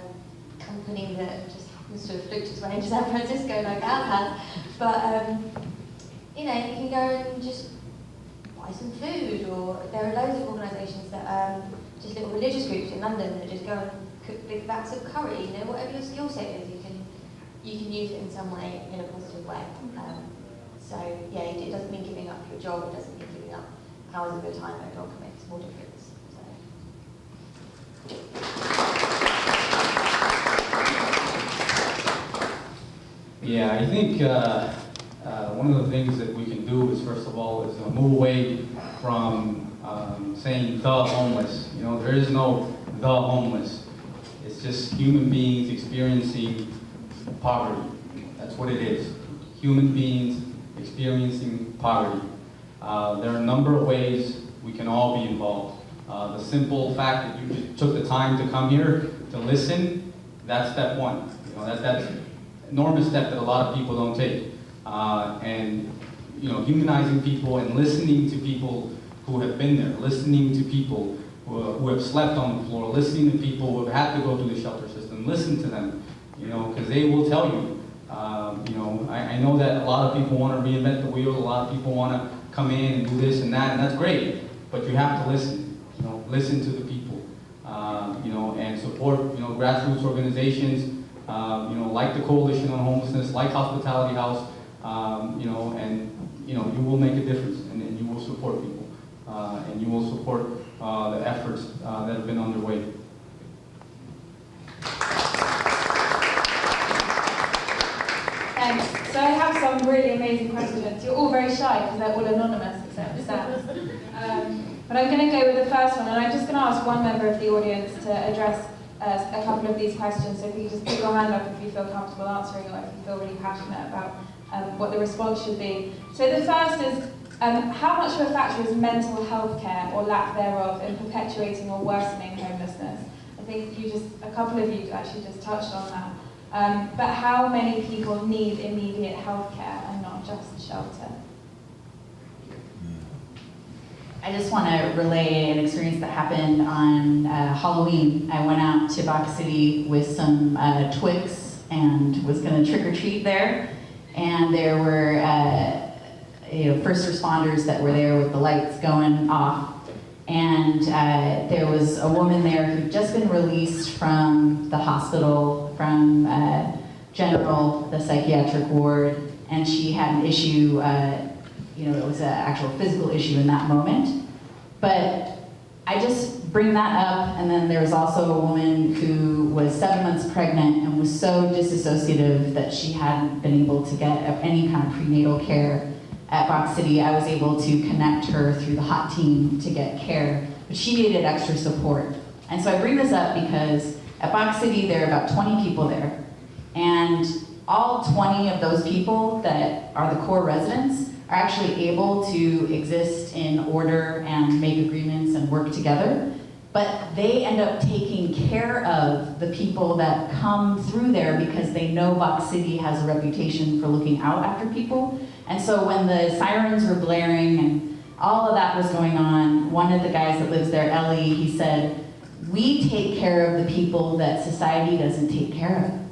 company that just happens to have flipped its way into San Francisco like ours has, but you know, you can go and just buy some food, or there are loads of organisations that just little religious groups in London that just go and cook big vats of curry. You know, whatever your skill set is, you can use it in some way, in a positive way. So yeah, it doesn't mean giving up your job. It doesn't mean giving up hours of your time. It all makes more difference. Yeah, I think one of the things that we can do is, first of all, is move away from saying the homeless. You know, there is no the homeless. It's just human beings experiencing poverty. That's what it is. Human beings experiencing poverty. There are a number of ways we can all be involved. The simple fact that you just took the time to come here to listen, that's step one. You know, that's an enormous step that a lot of people don't take. And you know, humanizing people and listening to people who have been there, listening to people who have slept on the floor, listening to people who have had to go through the shelter system, listen to them, you know, because they will tell you. You know, I know that a lot of people want to reinvent the wheel, a lot of people want to come in and do this and that, and that's great, but you have to listen, you know, listen to the people, you know, and support, you know, grassroots organizations, you know, like the Coalition on Homelessness, like Hospitality House, you know, and, you know, you will make a difference, and you will support people, and you will support the efforts that have been underway. Thanks. So I have some really amazing questions. You're all very shy because they're all anonymous except Sam. But I'm going to go with the first one, and I'm just going to ask one member of the audience to address a couple of these questions. So if you just put your hand up if you feel comfortable answering, or if you feel really passionate about what the response should be. So the first is, how much of a factor is mental health care, or lack thereof, in perpetuating or worsening homelessness? I think a couple of you actually just touched on that. But how many people need immediate health care and not just shelter? I just want to relay an experience that happened on Halloween. I went out to Box City with some Twix and was going to trick-or-treat there. And there were first responders that were there with the lights going off. And there was a woman there who'd just been released from the hospital, from General, the psychiatric ward, and she had an issue, it was an actual physical issue in that moment. But I just bring that up, and then there was also a woman who was 7 months pregnant and was so disassociative that she hadn't been able to get any kind of prenatal care at Box City. I was able to connect her through the hot team to get care, but she needed extra support. And so I bring this up because at Box City there are about 20 people there, and all 20 of those people that are the core residents are actually able to exist in order and make agreements and work together, but they end up taking care of the people that come through there because they know Box City has a reputation for looking out after people. And so when the sirens were blaring and all of that was going on, one of the guys that lives there, Ellie, he said, we take care of the people that society doesn't take care of.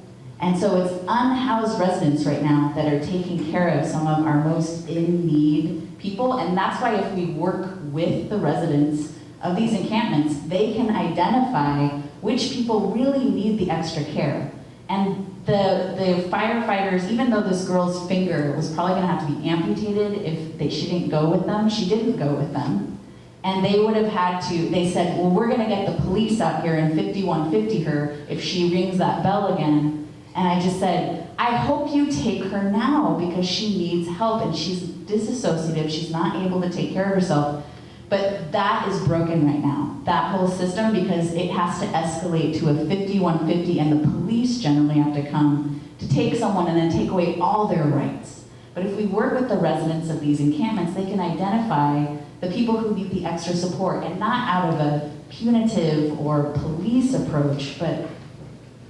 And so it's unhoused residents right now that are taking care of some of our most in-need people. And that's why if we work with the residents of these encampments, they can identify which people really need the extra care. And the firefighters, even though this girl's finger was probably gonna have to be amputated if she didn't go with them, she didn't go with them. And they would have had to, they said, well, we're gonna get the police out here and 5150 her if she rings that bell again. And I just said, I hope you take her now because she needs help and she's disassociative, she's not able to take care of herself. But that is broken right now, that whole system, because it has to escalate to a 5150 and the police generally have to come to take someone and then take away all their rights. But if we work with the residents of these encampments, they can identify the people who need the extra support, and not out of a punitive or police approach, but,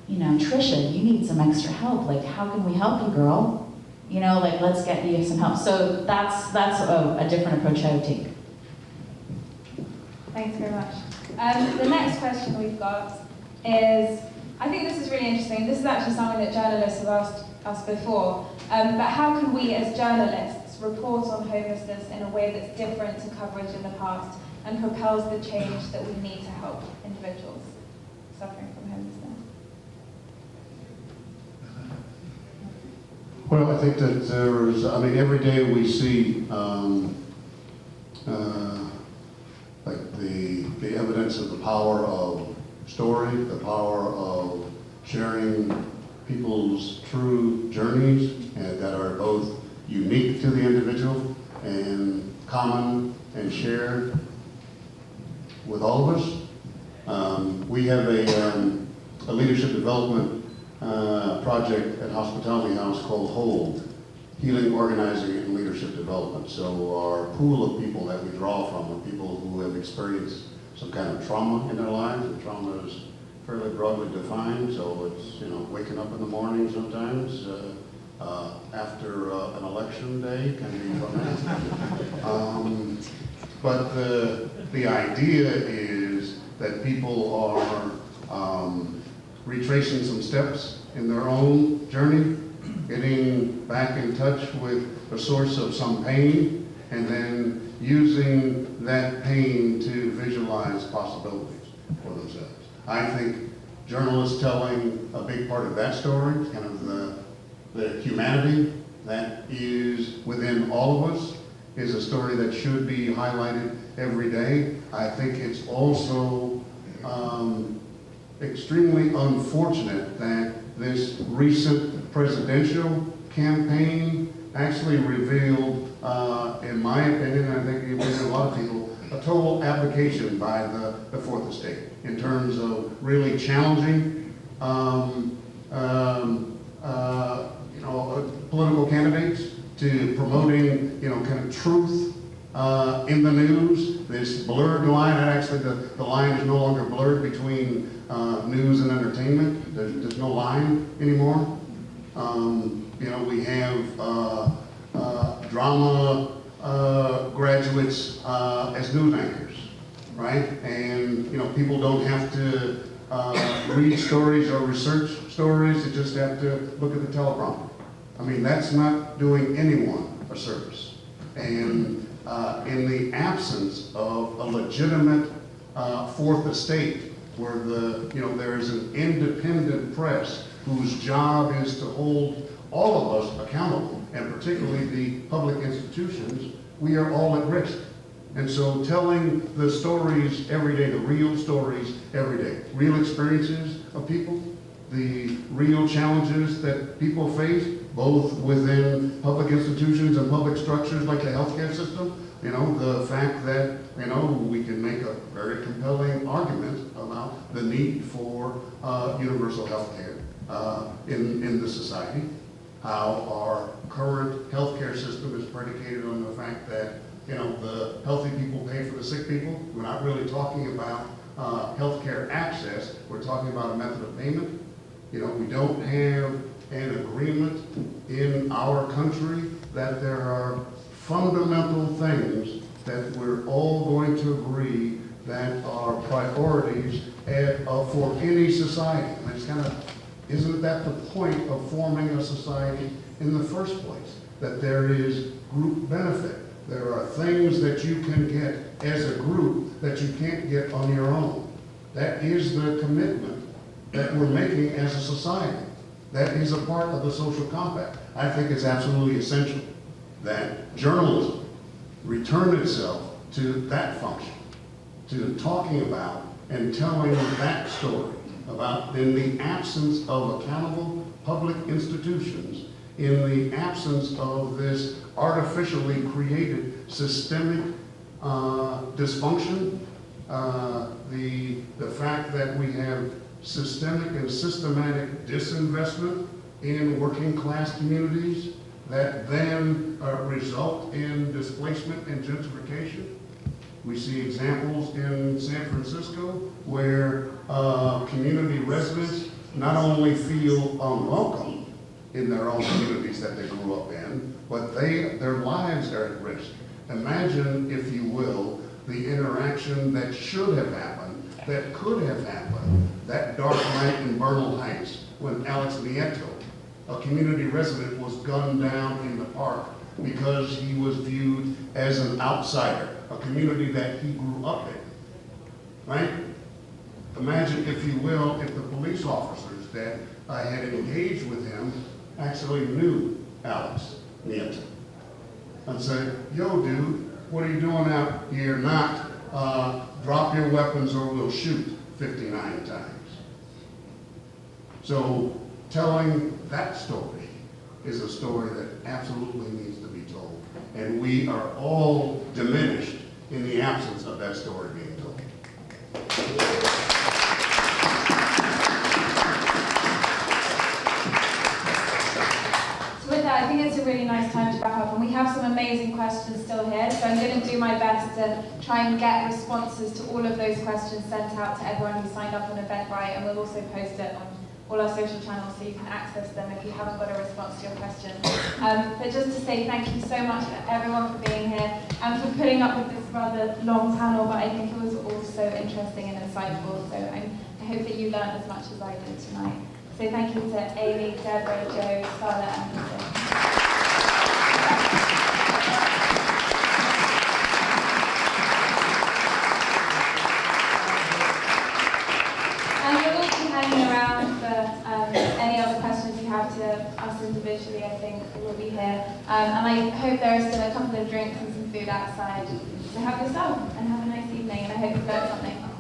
you know, Trisha, you need some extra help. Like, how can we help you, girl? You know, like, let's get you some help. So that's a different approach I would take. Thanks very much. The next question we've got is, I think this is really interesting. This is actually something that journalists have asked us before. But how can we as journalists report on homelessness in a way that's different to coverage in the past and propels the change that we need to help individuals suffering from homelessness? Well, I think that there's, I mean, every day we see like the evidence of the power of story, the power of sharing people's true journeys and that are both unique to the individual and common and shared with all of us. We have a leadership development project at Hospitality House called HOLD, Healing, Organizing, and Leadership Development. So our pool of people that we draw from are people who have experienced some kind of trauma in their lives, and trauma is fairly broadly defined. So it's, you know, waking up in the morning sometimes after an election day can be traumatic. But the idea is that people are retracing some steps in their own journey, getting back in touch with the source of some pain, and then using that pain to visualize possibilities for themselves. I think journalists telling a big part of that story, kind of the humanity that is within all of us, is a story that should be highlighted every day. I think it's also extremely unfortunate that this recent presidential campaign actually revealed, in my opinion, and I think it revealed a lot of people, a total abdication by the Fourth Estate in terms of really challenging political candidates, to promoting, kind of truth in the news. This blurred line, and actually the line is no longer blurred between news and entertainment. There's no line anymore. We have drama graduates as news anchors, right? And people don't have to read stories or research stories. They just have to look at the teleprompter. I mean, that's not doing anyone a service. And in the absence of a legitimate Fourth Estate, where there is an independent press whose job is to hold all of us accountable, and particularly the public institutions, we are all at risk. And so telling the stories every day, the real stories every day, real experiences of people, the real challenges that people face, both within public institutions and public structures like the healthcare system, the fact that, we can make a very compelling argument about the need for universal healthcare in the society, how our current healthcare system is predicated on the fact that, the healthy people pay for the sick people. We're not really talking about healthcare access. We're talking about a method of payment. We don't have an agreement in our country that there are fundamental things that we're all going to agree that are priorities for any society. And it's isn't that the point of forming a society in the first place? That there is group benefit. There are things that you can get as a group that you can't get on your own. That is the commitment that we're making as a society. That is a part of the social compact. I think it's absolutely essential that journalism return itself to that function, to talking about and telling that story about, in the absence of accountable public institutions, in the absence of this artificially created systemic dysfunction, the fact that we have systemic and systematic disinvestment in working class communities, that then result in displacement and gentrification. We see examples in San Francisco where community residents not only feel unwelcome in their own communities that they grew up in, but their lives are at risk. Imagine, if you will, the interaction that should have happened, that could have happened, that dark night in BERNAL Heights when Alex Nieto, a community resident, was gunned down in the park because he was viewed as an outsider, a community that he grew up in, right? Imagine, if you will, if the police officers that had engaged with him actually knew Alex Nieto and said, yo, dude, what are you doing out here? Not drop your weapons or we'll shoot 59 times. So telling that story is a story that absolutely needs to be told. And we are all diminished in the absence of that story being told. With that, I think it's a really nice time to wrap up, and we have some amazing questions still here, so I'm going to do my best to try and get responses to all of those questions sent out to everyone who signed up on Eventbrite, and we'll also post it on all our social channels so you can access them if you haven't got a response to your question. But just to say thank you so much to everyone for being here and for putting up with this rather long panel, but I think it was all so interesting and insightful, so I hope that you learned as much as I did tonight. So thank you to Amy, Deborah, Joe, Farah, and Lisa. And we'll all be hanging around for any other questions you have to us individually. I think we'll be here. And I hope there are still a couple of drinks and some food outside. So have yourself and have a nice evening, and I hope you learned something.